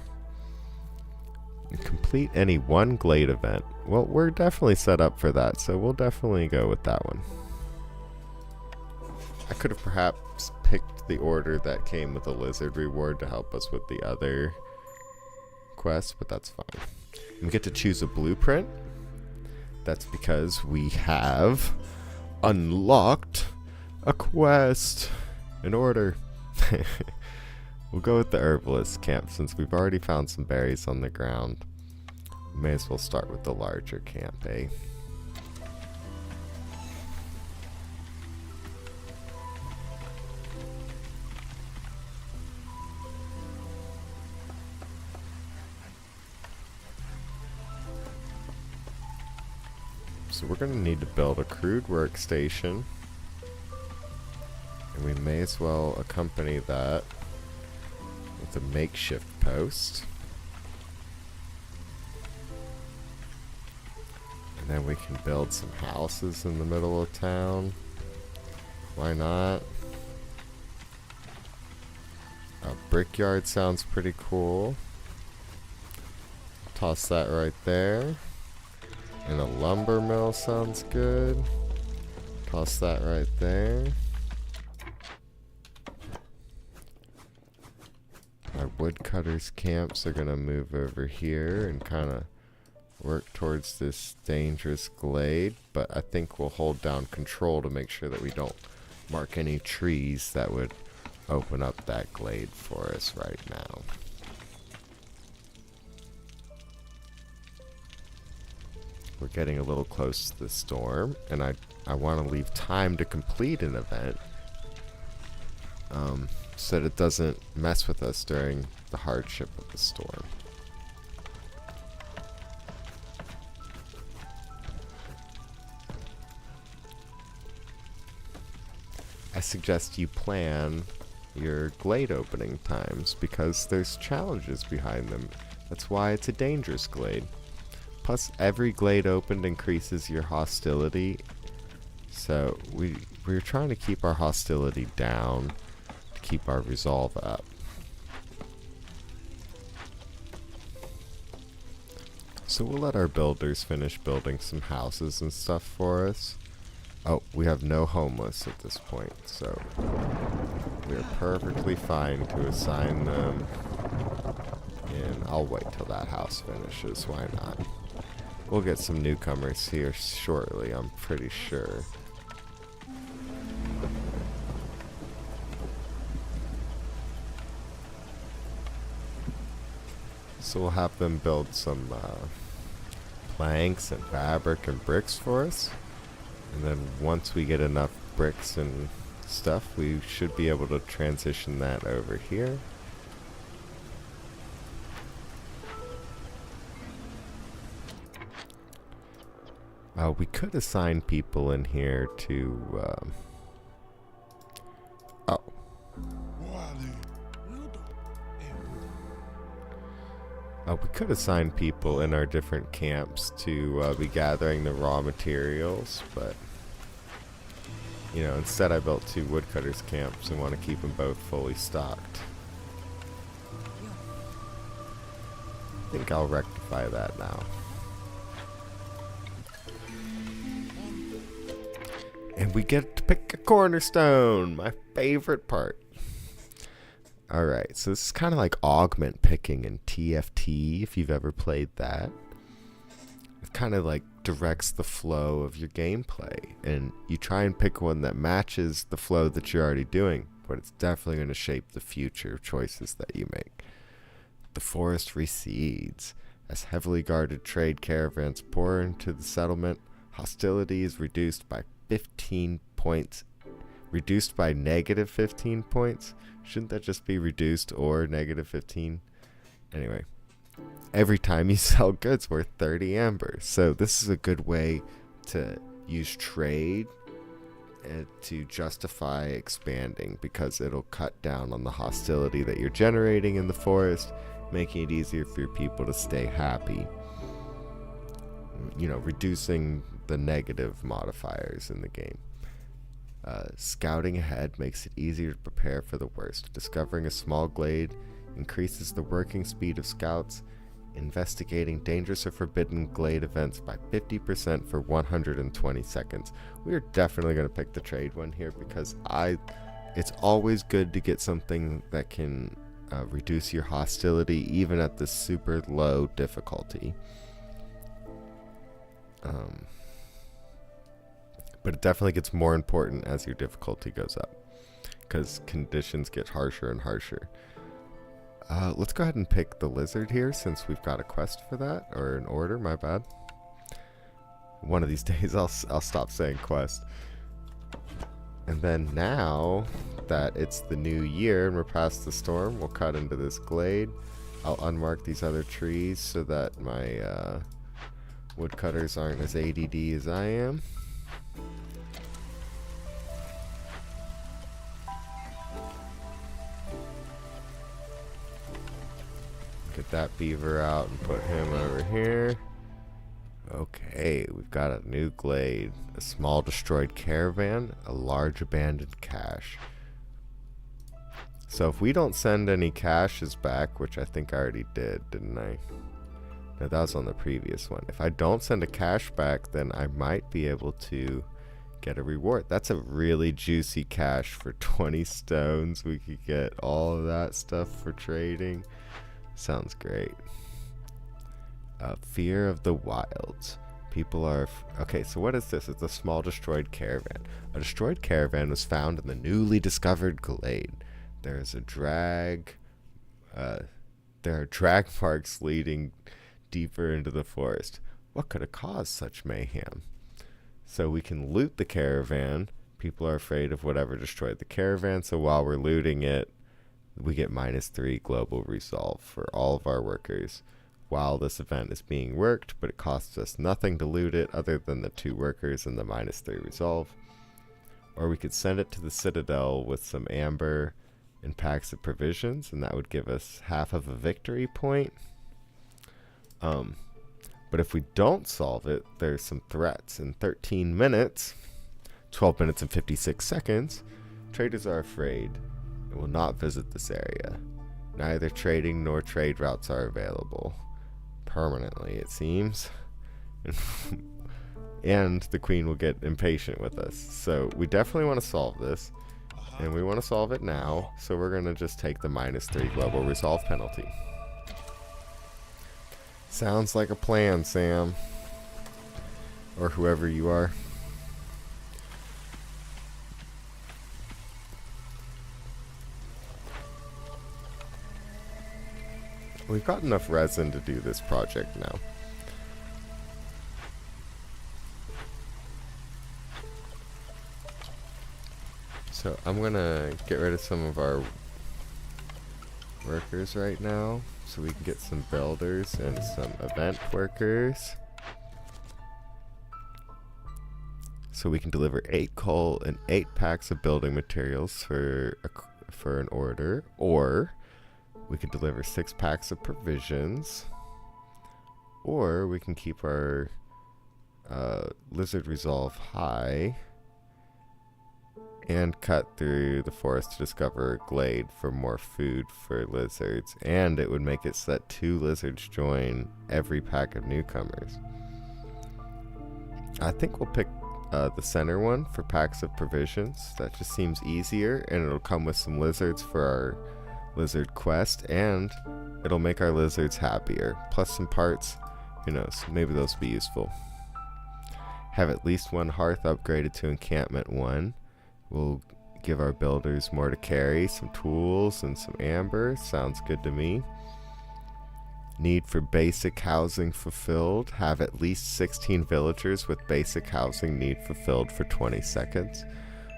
Complete any 1 glade event. Well, we're definitely set up for that, so we'll definitely go with that one. I could have perhaps picked the order that came with a lizard reward to help us with the other quest, but that's fine. We get to choose a blueprint. That's because we have unlocked a quest. An order. We'll go with the herbalist camp since we've already found some berries on the ground. May as well start with the larger camp, eh? So we're going to need to build a crude workstation. And we may as well accompany that with a makeshift post. And then we can build some houses in the middle of town. Why not? A brickyard sounds pretty cool. Toss that right there. And a lumber mill sounds good. Toss that right there. Our woodcutters camps are gonna move over here and kind of work towards this dangerous glade, but I think we'll hold down control to make sure that we don't mark any trees that would open up that glade for us right now. We're getting a little close to the storm, and I want to leave time to complete an event so that it doesn't mess with us during the hardship of the storm. I suggest you plan your glade opening times because there's challenges behind them. That's why it's a dangerous glade. Plus, every glade opened increases your hostility. So we're trying to keep our hostility down to keep our resolve up. So we'll let our builders finish building some houses and stuff for us. Oh, we have no homeless at this point, so we're perfectly fine to assign them. And I'll wait till that house finishes, why not? We'll get some newcomers here shortly, I'm pretty sure. So we'll have them build some planks and fabric and bricks for us. And then once we get enough bricks and stuff, we should be able to transition that over here. We could assign people in here to, we could assign people in our different camps to be gathering the raw materials, but, you know, instead I built 2 woodcutters camps and want to keep them both fully stocked. I think I'll rectify that now. And we get to pick a cornerstone, my favorite part. Alright, so this is kind of like augment picking in TFT, if you've ever played that. It kind of like directs the flow of your gameplay, and you try and pick one that matches the flow that you're already doing, but it's definitely going to shape the future choices that you make. The forest recedes. As heavily guarded trade caravans pour into the settlement, hostility is reduced by 15 points. Reduced by negative 15 points? Shouldn't that just be reduced or negative 15? Anyway, every time you sell goods worth 30 amber. So this is a good way to use trade to justify expanding, because it'll cut down on the hostility that you're generating in the forest, making it easier for your people to stay happy. You know, reducing the negative modifiers in the game. Scouting ahead makes it easier to prepare for the worst. Discovering a small glade increases the working speed of scouts. Investigating dangerous or forbidden glade events by 50% for 120 seconds. We are definitely going to pick the trade one here, because it's always good to get something that can reduce your hostility even at the super low difficulty. But it definitely gets more important as your difficulty goes up, because conditions get harsher and harsher. Let's go ahead and pick the lizard here, since we've got a quest for that, or an order, my bad. One of these days I'll stop saying quest. And then now that it's the new year and we're past the storm, we'll cut into this glade. I'll unmark these other trees so that my woodcutters aren't as ADD as I am. Get that beaver out and put him over here. Okay, we've got a new glade. A small destroyed caravan, a large abandoned cache. So if we don't send any caches back, which I think I already did, didn't I? No, that was on the previous one. If I don't send a cache back, then I might be able to get a reward. That's a really juicy cache for 20 stones. We could get all of that stuff for trading. Sounds great. Fear of the wilds. People are... okay, so what is this? It's a small destroyed caravan. A destroyed caravan was found in the newly discovered glade. There is a drag... there are drag marks leading deeper into the forest. What could have caused such mayhem? So we can loot the caravan. People are afraid of whatever destroyed the caravan, so while we're looting it, we get -3 global resolve for all of our workers while this event is being worked, but it costs us nothing to loot it other than the 2 workers and the -3 resolve. Or we could send it to the citadel with some amber and packs of provisions, and that would give us half of a victory point. But if we don't solve it, there's some threats. In 13 minutes, 12 minutes and 56 seconds, traders are afraid and will not visit this area. Neither trading nor trade routes are available. Permanently, it seems. And the queen will get impatient with us. So we definitely want to solve this. And we want to solve it now. So we're going to just take the -3 global resolve penalty. Sounds like a plan, Sam. Or whoever you are. We've got enough resin to do this project now. So I'm gonna get rid of some of our workers right now, so we can get some builders and some event workers. So we can deliver 8 coal and 8 packs of building materials for an order, or we could deliver 6 packs of provisions, or we can keep our lizard resolve high and cut through the forest to discover a glade for more food for lizards, and it would make it so that 2 lizards join every pack of newcomers. I think we'll pick the center one for packs of provisions. That just seems easier, and it'll come with some lizards for our lizard quest, and it'll make our lizards happier. Plus some parts, who knows, maybe those will be useful. Have at least one hearth upgraded to encampment 1. We'll give our builders more to carry, some tools and some amber. Sounds good to me. Need for basic housing fulfilled. Have at least 16 villagers with basic housing need fulfilled for 20 seconds.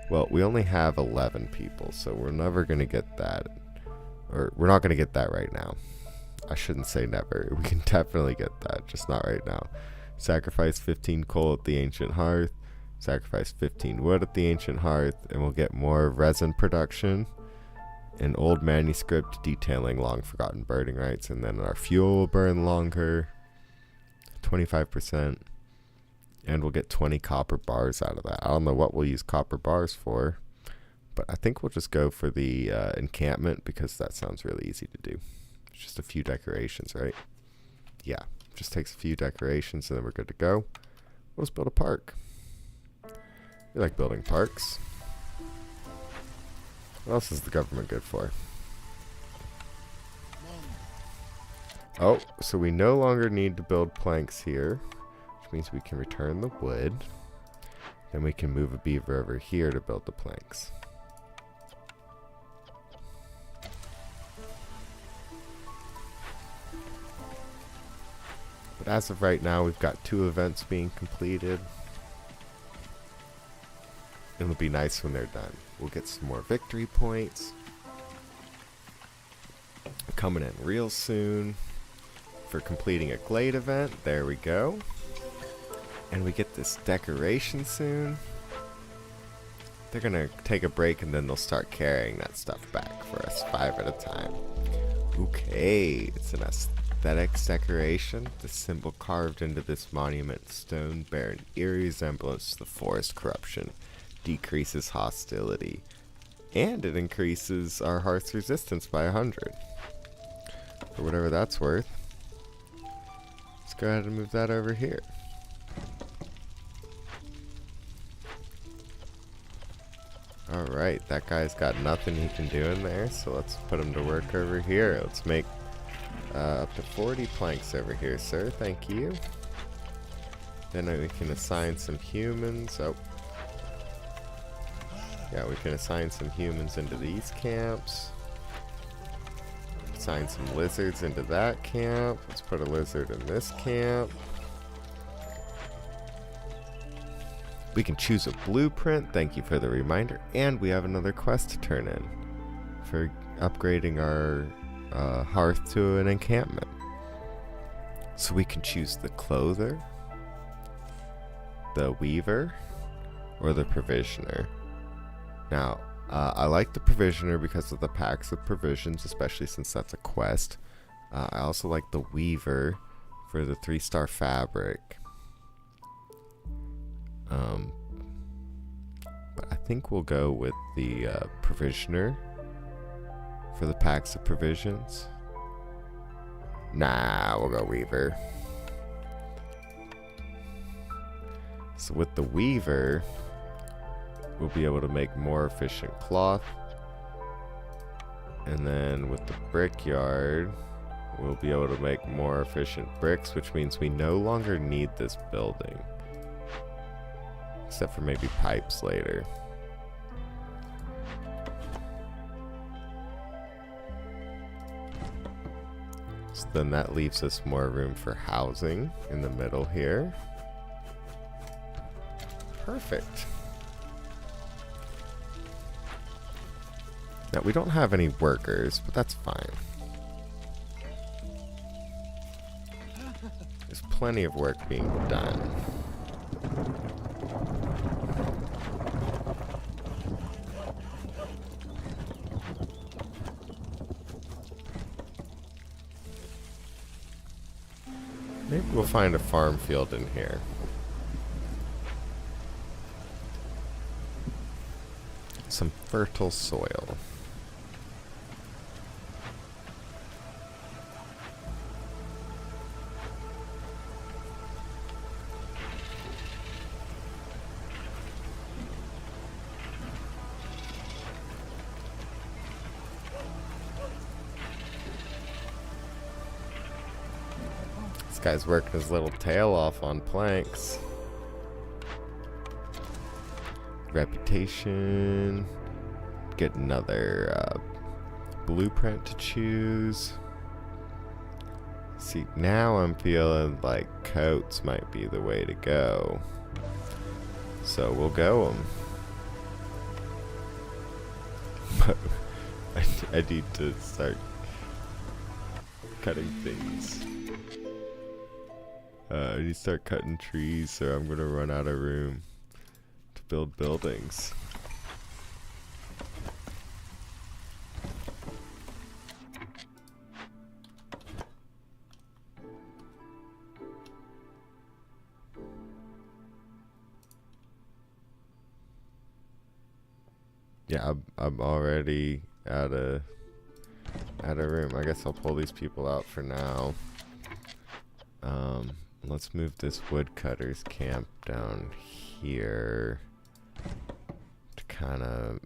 Well, we only have 11 people, so we're never going to get that. Or we're not going to get that right now. I shouldn't say never. We can definitely get that, just not right now. Sacrifice 15 coal at the ancient hearth. Sacrifice 15 wood at the ancient hearth, and we'll get more resin production. An old manuscript detailing long forgotten burning rites, and then our fuel will burn longer, 25%, and we'll get 20 copper bars out of that. I don't know what we'll use copper bars for, but I think we'll just go for the encampment because that sounds really easy to do. It's just a few decorations, right? Yeah, just takes a few decorations and then we're good to go. We'll just build a park. We like building parks. What else is the government good for? Oh, so we no longer need to build planks here, which means we can return the wood. Then we can move a beaver over here to build the planks. But as of right now, we've got 2 events being completed. It'll be nice when they're done. We'll get some more victory points. Coming in real soon for completing a Glade event. There we go. And we get this decoration soon. They're going to take a break and then they'll start carrying that stuff back for us 5 at a time. Okay, it's an aesthetics decoration. The symbol carved into this monument stone bear an eerie resemblance to the forest corruption. Decreases hostility, and it increases our hearth's resistance by 100, for whatever that's worth. Let's go ahead and move that over here. Alright, that guy's got nothing he can do in there, so let's put him to work over here. Let's make up to 40 planks over here, sir. Thank you. Then we can assign some humans. Oh. Yeah, we can assign some humans into these camps. Assign some lizards into that camp. Let's put a lizard in this camp. We can choose a blueprint. Thank you for the reminder. And we have another quest to turn in for upgrading our hearth to an encampment. So we can choose the clother, the weaver, or the provisioner. Now, I like the provisioner because of the packs of provisions, especially since that's a quest. I also like the weaver for the 3-star fabric. But I think we'll go with the provisioner for the packs of provisions. Nah, we'll go weaver. So with the weaver, we'll be able to make more efficient cloth. And then with the brickyard, we'll be able to make more efficient bricks, which means we no longer need this building. Except for maybe pipes later. So then that leaves us more room for housing in the middle here. Perfect. Now, we don't have any workers, but that's fine. There's plenty of work being done. Maybe we'll find a farm field in here. Some fertile soil. This guy's working his little tail off on planks. Reputation. Get another blueprint to choose. See, now I'm feeling like coats might be the way to go. So we'll go them. But I need to start cutting things. I need to start cutting trees, so I'm gonna run out of room to build buildings. Yeah, I'm already out of room. I guess I'll pull these people out for now. Let's move this woodcutter's camp down here to kind of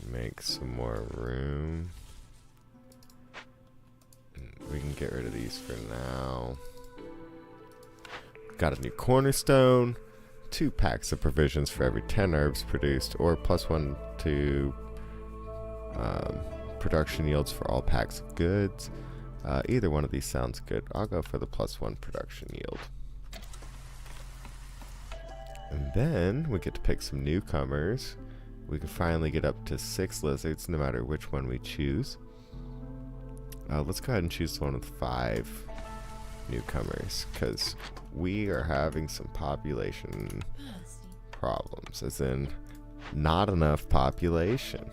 make some more room. And we can get rid of these for now. Got a new cornerstone. 2 packs of provisions for every 10 herbs produced, or +1 to production yields for all packs of goods. Either one of these sounds good. I'll go for the +1 production yield. And then we get to pick some newcomers. We can finally get up to 6 lizards, no matter which one we choose. Let's go ahead and choose the one with 5 newcomers, because we are having some population problems, as in not enough population.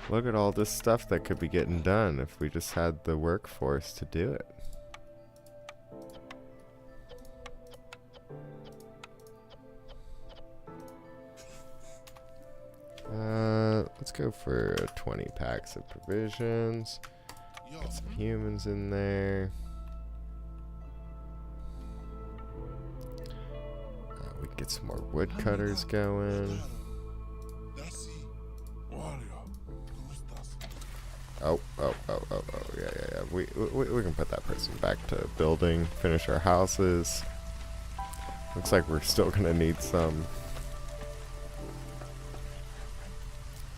Look at all this stuff that could be getting done if we just had the workforce to do it. Let's go for 20 packs of provisions. Get some humans in there. We can get some more woodcutters going. Oh, yeah. We can put that person back to building, finish our houses. Looks like we're still gonna need some.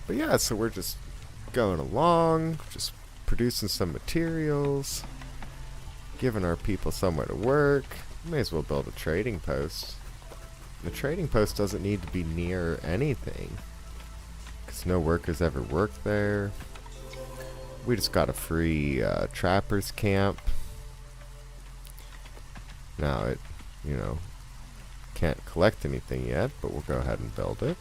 But yeah, so we're just going along, just producing some materials, giving our people somewhere to work. May as well build a trading post. The trading post doesn't need to be near anything, because no workers ever work there. We just got a free trapper's camp. Now it, can't collect anything yet, but we'll go ahead and build it.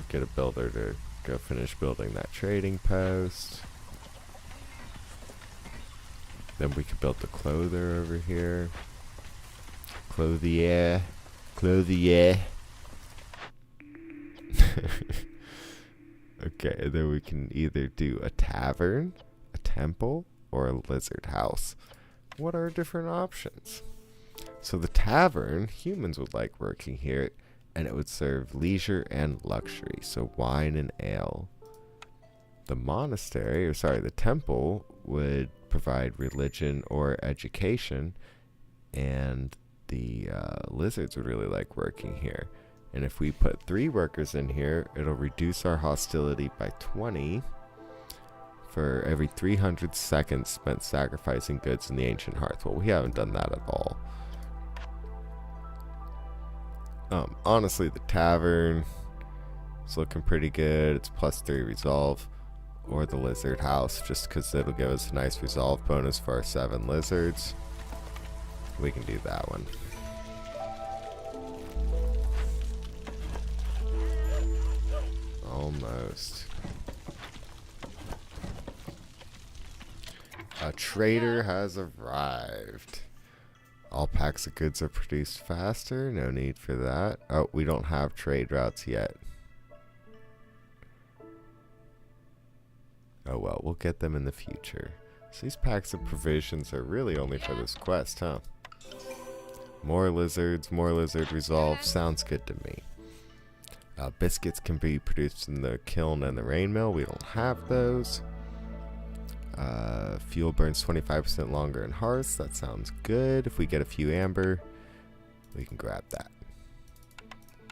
Get a builder to go finish building that trading post. Then we can build the clother over here. Clothier. Okay, and then we can either do a tavern, a temple, or a lizard house. What are different options? So the tavern, humans would like working here, and it would serve leisure and luxury, so wine and ale. The monastery, the temple, would provide religion or education, and the lizards would really like working here. And if we put 3 workers in here, it'll reduce our hostility by 20 for every 300 seconds spent sacrificing goods in the ancient hearth. Well, we haven't done that at all. Honestly, the tavern is looking pretty good. It's +3 resolve. Or the lizard house, just because it'll give us a nice resolve bonus for our 7 lizards. We can do that one. Almost. A trader has arrived. All packs of goods are produced faster. No need for that. Oh, we don't have trade routes yet. Oh well, we'll get them in the future. So these packs of provisions are really only for this quest, huh? More lizards, more lizard resolve. Sounds good to me. Biscuits can be produced in the kiln and the rain mill. We don't have those. Fuel burns 25% longer in hearths. That sounds good. If we get a few amber, we can grab that.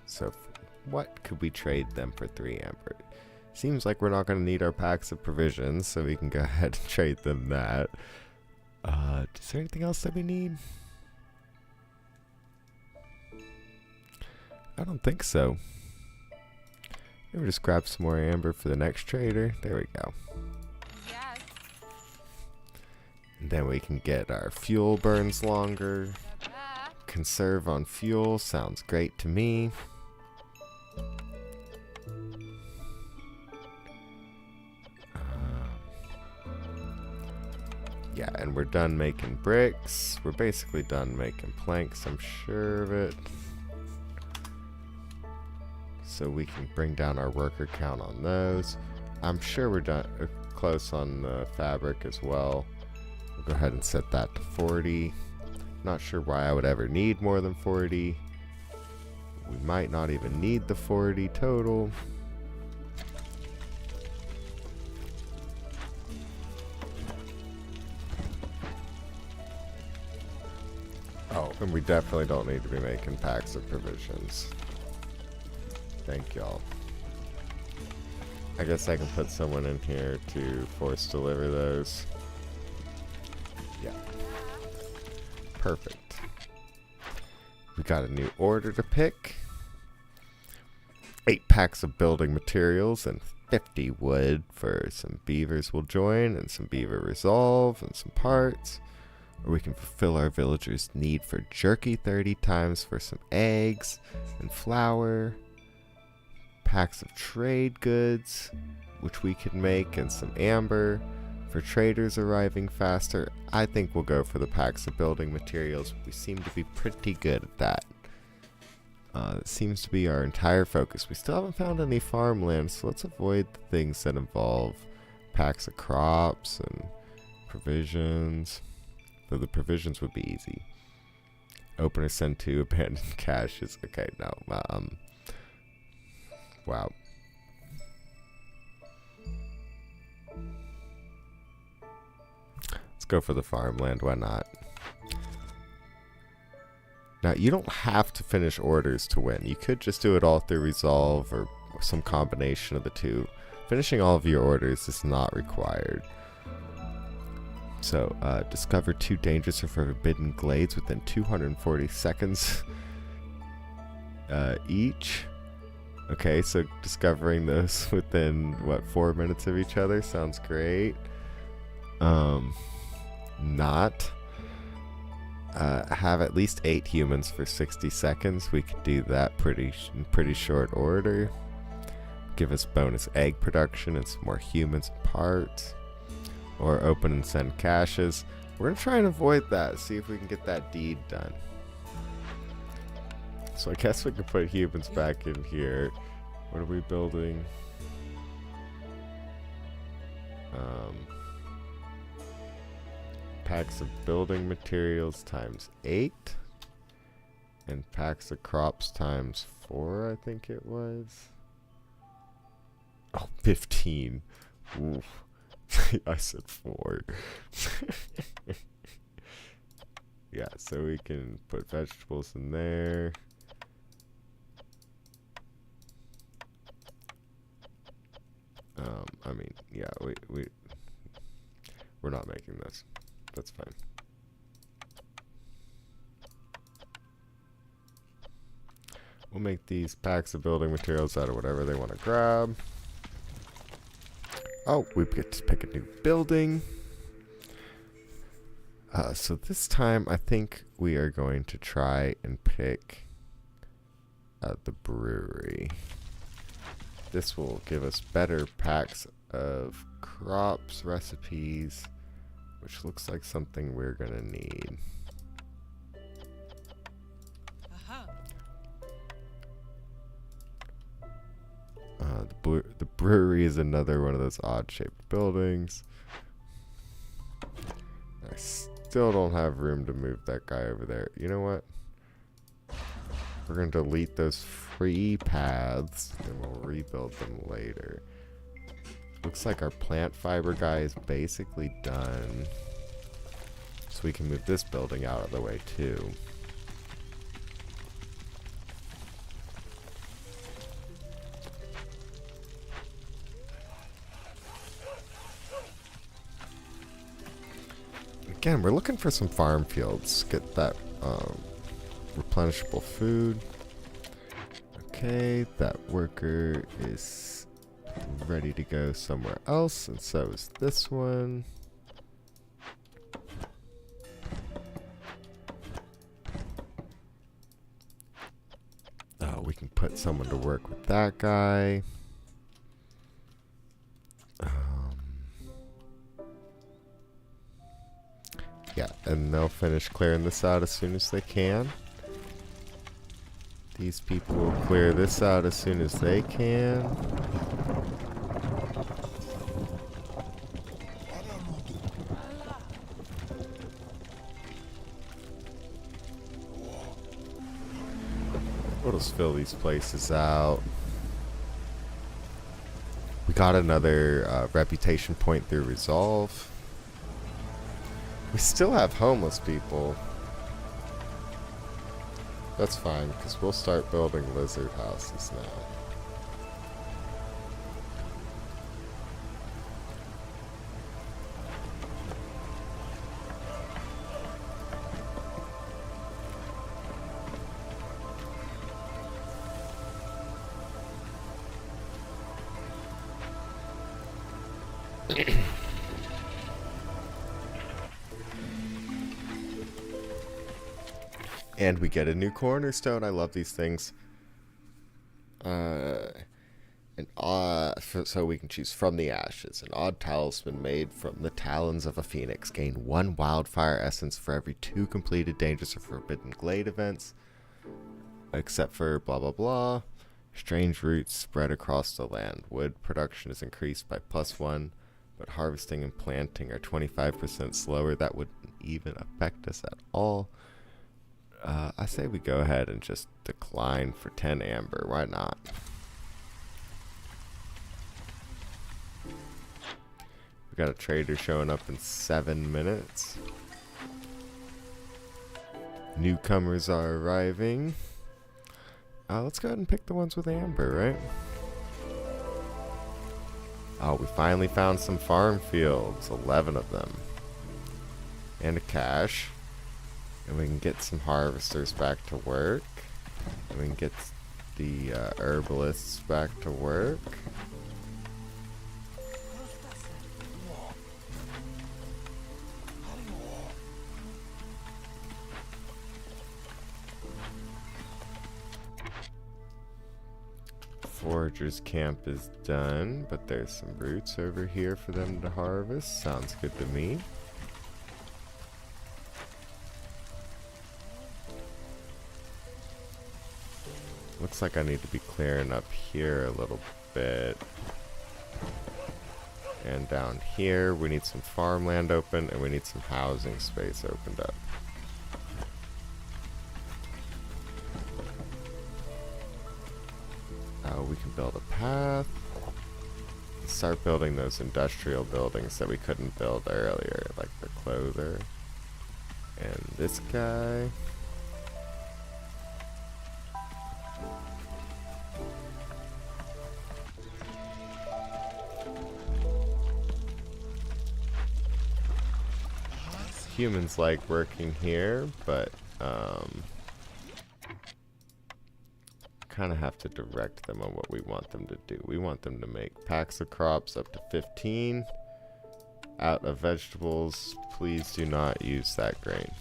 So what could we trade them for 3 amber? Seems like we're not going to need our packs of provisions, so we can go ahead and trade them that. Is there anything else that we need? I don't think so. Maybe just grab some more amber for the next trader. There we go. Yes. And then we can get our fuel burns longer. Conserve on fuel. Sounds great to me. Yeah, and we're done making bricks. We're basically done making planks, I'm sure of it. So we can bring down our worker count on those. I'm sure we're done close on the fabric as well. We'll go ahead and set that to 40. Not sure why I would ever need more than 40. We might not even need the 40 total. Oh, and we definitely don't need to be making packs of provisions. Thank y'all. I guess I can put someone in here to force deliver those. Yeah. Perfect. We got a new order to pick. 8 packs of building materials and 50 wood for some beavers will join and some beaver resolve and some parts. Or we can fulfill our villagers' need for jerky 30 times for some eggs and flour. Packs of trade goods, which we can make, and some amber for traders arriving faster. I think we'll go for the packs of building materials. We seem to be pretty good at that. It seems to be our entire focus. We still haven't found any farmland, so let's avoid the things that involve packs of crops and provisions. Though the provisions would be easy. Open or send to abandoned caches. Okay, no. Wow. Let's go for the farmland. Why not? Now, you don't have to finish orders to win. You could just do it all through resolve or some combination of the two. Finishing all of your orders is not required. So, discover 2 dangerous or forbidden glades within 240 seconds each. Okay, so discovering those within, what, 4 minutes of each other? Sounds great. Have at least 8 humans for 60 seconds. We could do that in pretty short order. Give us bonus egg production and some more humans and parts. Or open and send caches. We're going to try and avoid that. See if we can get that deed done. So I guess we can put humans back in here. What are we building? Packs of building materials times 8. And packs of crops times 4, I think it was. Oh, 15. Oof. I said 4. Yeah, so we can put vegetables in there. I mean, yeah, we're not making this. That's fine. We'll make these packs of building materials out of whatever they want to grab. Oh, we get to pick a new building. So this time, I think we are going to try and pick the brewery. This will give us better packs of crops, recipes, which looks like something we're going to need. The brewery is another one of those odd-shaped buildings. I still don't have room to move that guy over there. You know what? we're going to delete those free paths and we'll rebuild them later. Looks like our plant fiber guy is basically done. So we can move this building out of the way too. Again, we're looking for some farm fields. Get that replenishable food. Okay, that worker is ready to go somewhere else, and so is this one. Oh, we can put someone to work with that guy. Yeah, and they'll finish clearing this out as soon as they can. These people will clear this out as soon as they can. We'll just fill these places out. We got another reputation point through Resolve. We still have homeless people. That's fine, because we'll start building lizard houses now. And we get a new cornerstone. I love these things. So we can choose from the ashes. An odd talisman made from the talons of a phoenix. Gain 1 wildfire essence for every 2 completed Dangers of Forbidden Glade events. Except for blah blah blah. Strange roots spread across the land. Wood production is increased by +1. But harvesting and planting are 25% slower. That wouldn't even affect us at all. I say we go ahead and just decline for 10 amber. Why not? We got a trader showing up in 7 minutes. Newcomers are arriving. Let's go ahead and pick the ones with amber, right? Oh, we finally found some farm fields. 11 of them. And a cache. And we can get some harvesters back to work. And we can get the herbalists back to work. Forager's camp is done, but there's some roots over here for them to harvest. Sounds good to me. Looks like I need to be clearing up here a little bit. And down here, we need some farmland open, and we need some housing space opened up. We can build a path. Start building those industrial buildings that we couldn't build earlier, like the clother. And this guy. Humans like working here, but kind of have to direct them on what we want them to do. We want them to make packs of crops up to 15 out of vegetables. Please do not use that grain.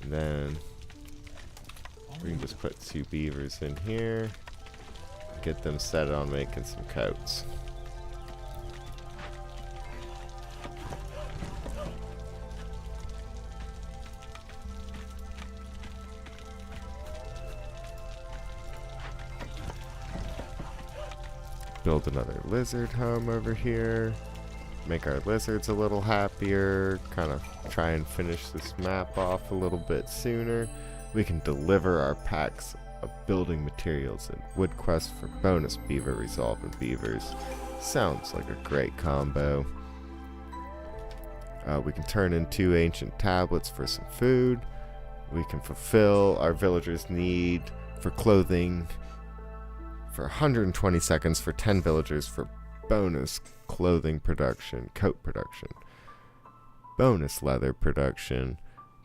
And then we can just put 2 beavers in here, get them set on making some coats. Build another lizard home over here. Make our lizards a little happier. Kind of try and finish this map off a little bit sooner. We can deliver our packs of building materials and wood quests for bonus beaver resolve and beavers. Sounds like a great combo. We can turn in 2 ancient tablets for some food. We can fulfill our villagers' need for clothing for 120 seconds for 10 villagers for bonus clothing production, coat production, bonus leather production,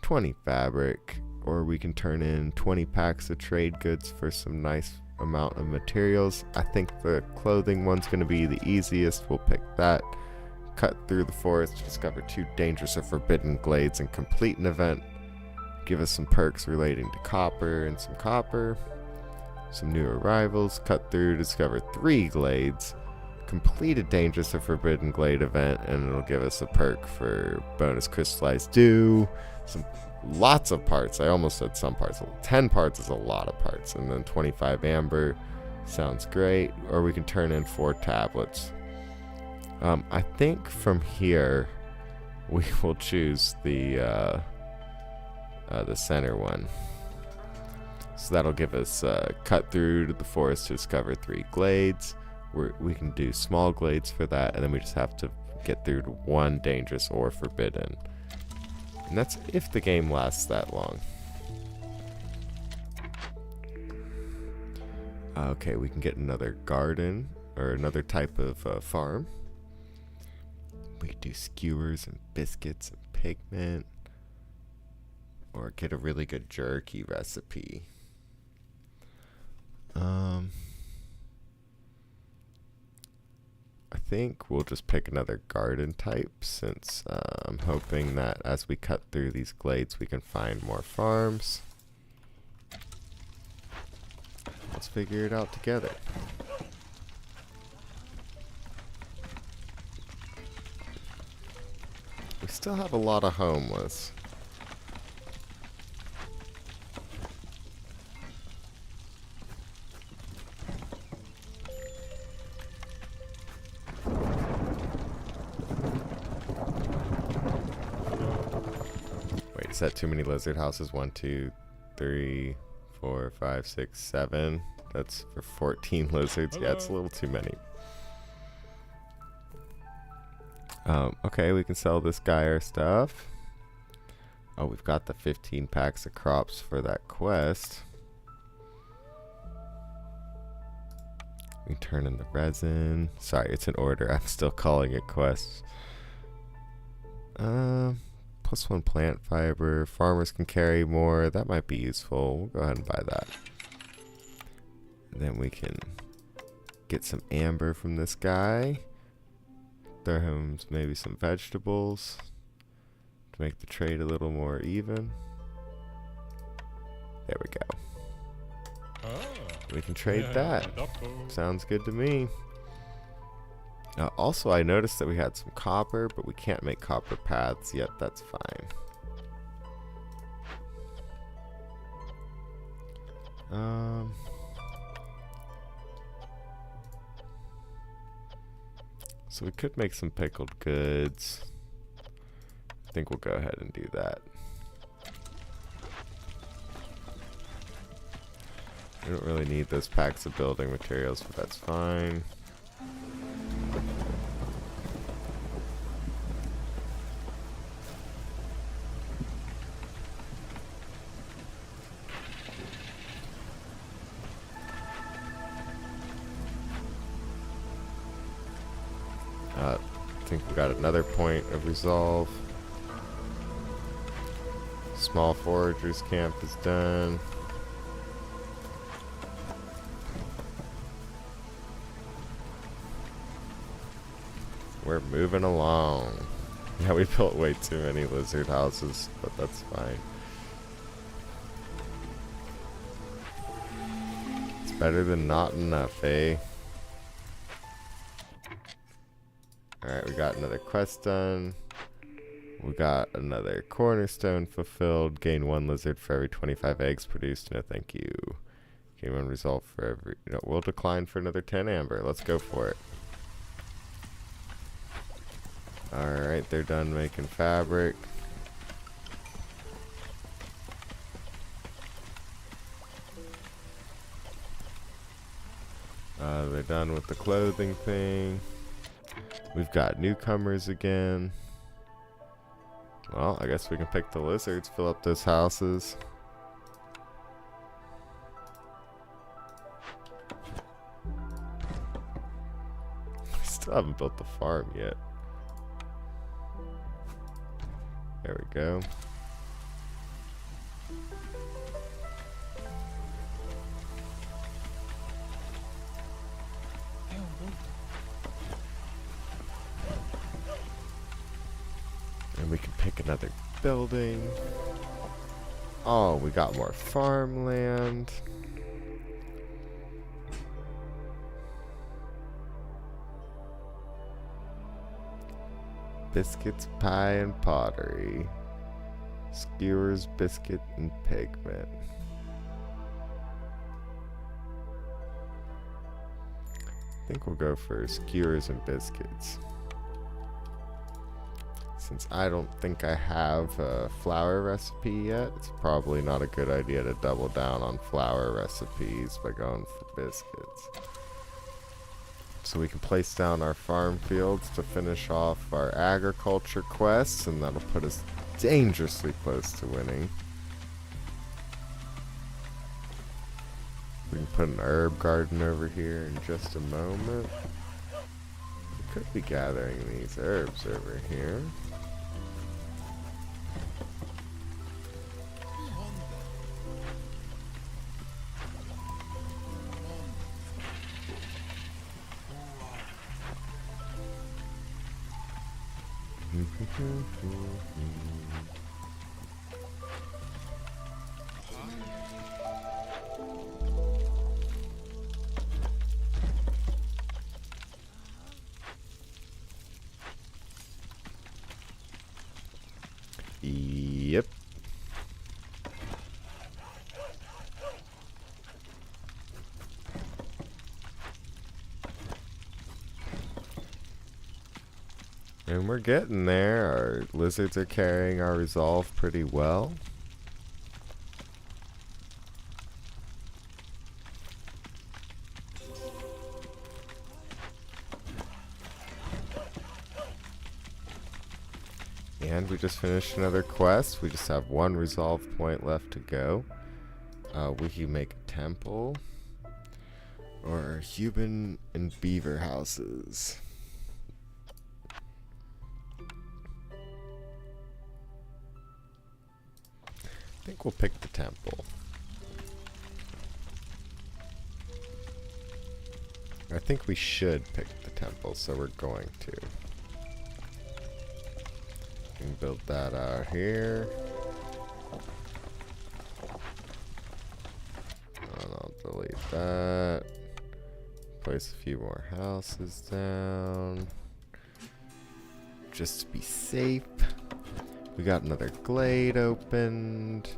20 fabric, or we can turn in 20 packs of trade goods for some nice amount of materials. I think the clothing one's going to be the easiest. We'll pick that. Cut through the forest to discover 2 dangerous or forbidden glades and complete an event. Give us some perks relating to copper and some copper. Some new arrivals. Cut through to discover 3 glades. Complete a dangerous or forbidden glade event, and it'll give us a perk for bonus crystallized dew. Lots of parts. I almost said some parts. 10 parts is a lot of parts. And then 25 amber. Sounds great. Or we can turn in 4 tablets. I think from here we will choose the center one. So that'll give us cut through to the forest to discover 3 glades. We can do small glades for that, and then we just have to get through to 1 dangerous or forbidden. And that's if the game lasts that long. Okay, we can get another garden, or another type of farm. We can do skewers and biscuits and pigment. Or get a really good jerky recipe. I think we'll just pick another garden type, since I'm hoping that as we cut through these glades we can find more farms. Let's figure it out together. We still have a lot of homeless. Wait, is that too many lizard houses? 1, 2, 3, 4, 5, 6, 7. That's for 14 lizards. Yeah, it's a little too many. Okay, we can sell this guy our stuff. Oh, we've got the 15 packs of crops for that quest. We can turn in the resin. Sorry, it's an order. I'm still calling it quests. +1 plant fiber. Farmers can carry more. That might be useful. We'll go ahead and buy that. And then we can get some amber from this guy. Throw him maybe some vegetables to make the trade a little more even. There we go. We can trade that. Sounds good to me. Also, I noticed that we had some copper, but we can't make copper paths yet. That's fine. So we could make some pickled goods. I think we'll go ahead and do that. We don't really need those packs of building materials, but that's fine. I think we got another point of resolve. Small foragers camp is done. We're moving along. Yeah, we built way too many lizard houses, but that's fine. It's better than not enough, eh? Alright, we got another quest done. We got another cornerstone fulfilled. Gain 1 lizard for every 25 eggs produced. No, thank you. Gain 1 resolve for every... No, we'll decline for another 10 amber. Let's go for it. Alright, they're done making fabric. They're done with the clothing thing. We've got newcomers again. Well, I guess we can pick the lizards, fill up those houses. We still haven't built the farm yet. There we go. And we can pick another building. Oh, we got more farmland. Biscuits, pie, and pottery. Skewers, biscuit, and pigment. I think we'll go for skewers and biscuits. Since I don't think I have a flour recipe yet, it's probably not a good idea to double down on flour recipes by going for biscuits. So we can place down our farm fields to finish off our agriculture quests, and that'll put us dangerously close to winning. We can put an herb garden over here in just a moment. We could be gathering these herbs over here. Yep. And we're getting there. Our lizards are carrying our resolve pretty well. And we just finished another quest. We just have one resolve point left to go. We can make a temple. Or human and beaver houses. I think we'll pick the temple. I think we should pick the temple, so we're going to. We can build that out here. And I'll delete that. Place a few more houses down. Just to be safe. We got another glade opened.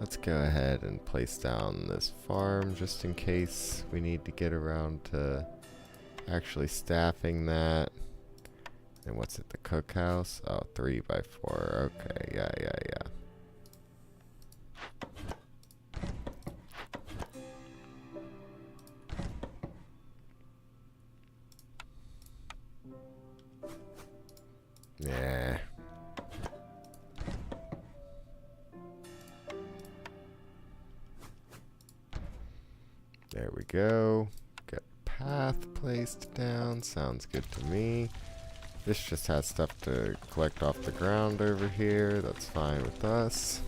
Let's go ahead and place down this farm just in case we need to get around to actually staffing that. And what's it, the cookhouse? Oh, 3x4. Okay, yeah. Yeah. There we go. Got path placed down. Sounds good to me. This just has stuff to collect off the ground over here. That's fine with us.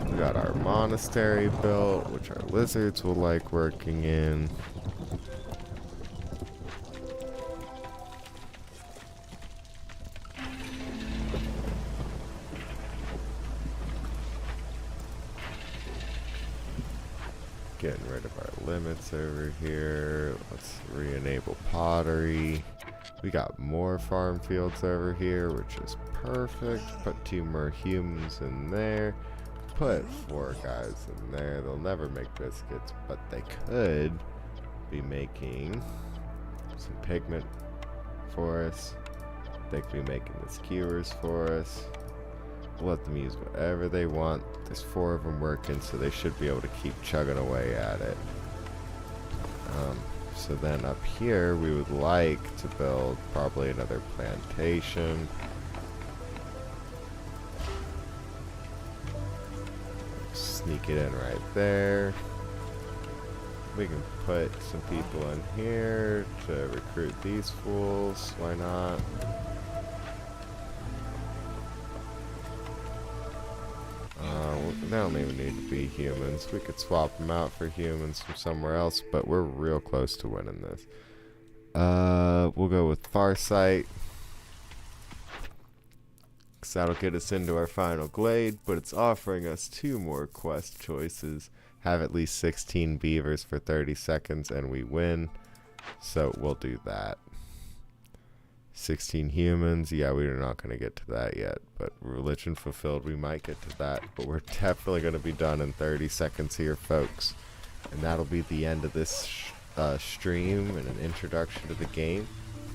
We got our monastery built, which our lizards will like working in. Getting rid of our limits over here. Let's re-enable pottery. We got more farm fields over here, which is perfect. Put 2 more humans in there. Put 4 guys in there. They'll never make biscuits, but they could be making some pigment for us. They could be making the skewers for us. We'll let them use whatever they want. There's 4 of them working, so they should be able to keep chugging away at it. So then up here, we would like to build probably another plantation. Sneak it in right there. We can put some people in here to recruit these fools. Why not? They don't even need to be humans. We could swap them out for humans from somewhere else, but we're real close to winning this. We'll go with Farsight, 'cause that'll get us into our final glade, but it's offering us 2 more quest choices. Have at least 16 beavers for 30 seconds and we win. So we'll do that. 16 humans. Yeah, we're not going to get to that yet. But religion fulfilled, we might get to that. But we're definitely going to be done in 30 seconds here, folks. And that'll be the end of this stream and an introduction to the game.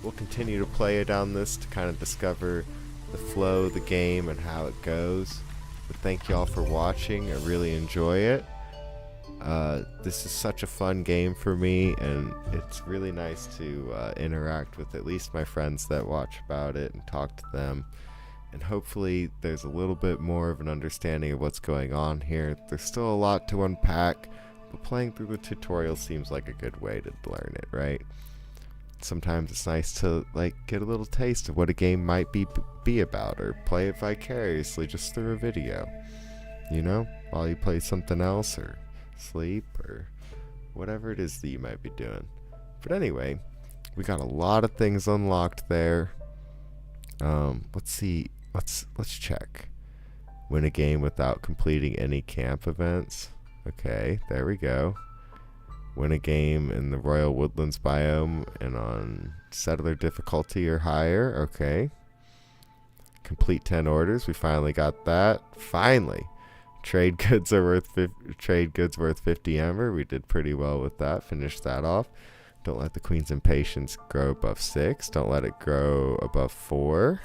We'll continue to play down this to kind of discover the flow of the game and how it goes. But thank y'all for watching. I really enjoy it. This is such a fun game for me, and it's really nice to interact with at least my friends that watch about it and talk to them. And hopefully there's a little bit more of an understanding of what's going on here. There's still a lot to unpack, but playing through the tutorial seems like a good way to learn it, right? Sometimes it's nice to get a little taste of what a game might be about, or play it vicariously just through a video, you know, while you play something else or sleep or whatever it is that you might be doing. But anyway, we got a lot of things unlocked there. Let's see. Let's check. Win a game without completing any camp events. Okay, there we go. Win a game in the Royal Woodlands biome and on settler difficulty or higher. Okay. Complete 10 orders. We finally got that. Finally. Trade goods worth 50 ember. We did pretty well with that. Finished that off. Don't let the Queen's Impatience grow above 6. Don't let it grow above 4.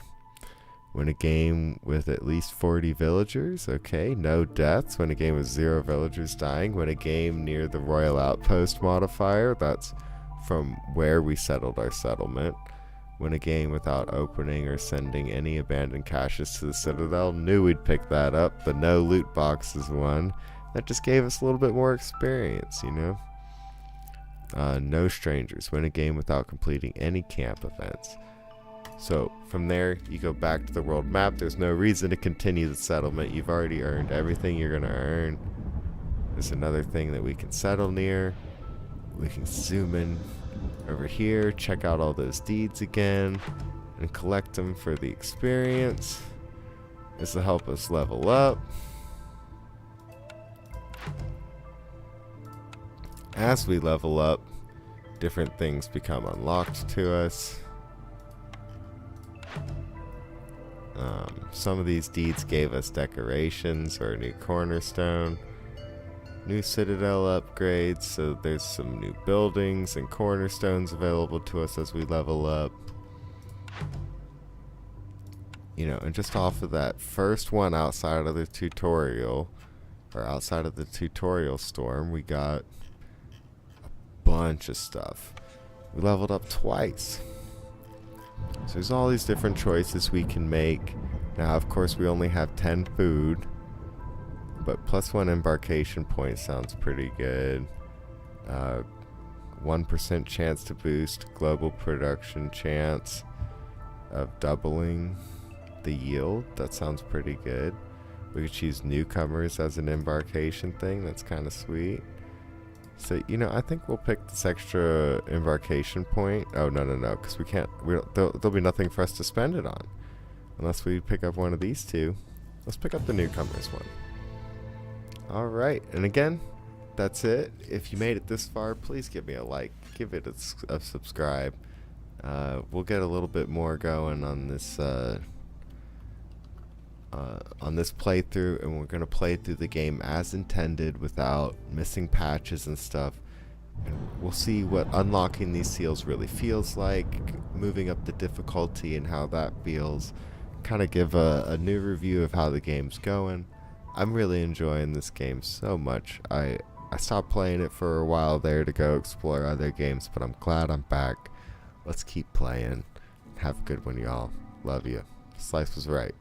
Win a game with at least 40 villagers. Okay, no deaths. Win a game with 0 villagers dying. Win a game near the Royal Outpost modifier. That's from where we settled our settlement. Win a game without opening or sending any abandoned caches to the Citadel. Knew we'd pick that up. The no loot boxes one. That just gave us a little bit more experience, you know. No strangers. Win a game without completing any camp events. So from there, you go back to the world map. There's no reason to continue the settlement. You've already earned everything you're going to earn. There's another thing that we can settle near. We can zoom in over here, check out all those deeds again, and collect them for the experience. This will help us level up. As we level up, different things become unlocked to us. Some of these deeds gave us decorations or a new cornerstone. New Citadel upgrades, so there's some new buildings and cornerstones available to us as we level up. You know, and just off of that first one outside of the tutorial, or outside of the tutorial storm, we got a bunch of stuff. We leveled up twice. So there's all these different choices we can make. Now, of course, we only have 10 food. But +1 embarkation point sounds pretty good. 1% chance to boost global production chance of doubling the yield. That sounds pretty good. We could choose newcomers as an embarkation thing. That's kind of sweet. So, you know, I think we'll pick this extra embarkation point. Oh, no, because we can't. There'll be nothing for us to spend it on. Unless we pick up one of these two. Let's pick up the newcomers one. Alright, and again, that's it. If you made it this far, please give me a like. Give it a subscribe. We'll get a little bit more going on this playthrough, and we're going to play through the game as intended without missing patches and stuff. And we'll see what unlocking these seals really feels like, moving up the difficulty and how that feels. Kind of give a new review of how the game's going. I'm really enjoying this game so much. I I stopped playing it for a while there to go explore other games, but I'm glad I'm back. Let's keep playing. Have a good one, y'all. Love you. Slice was right.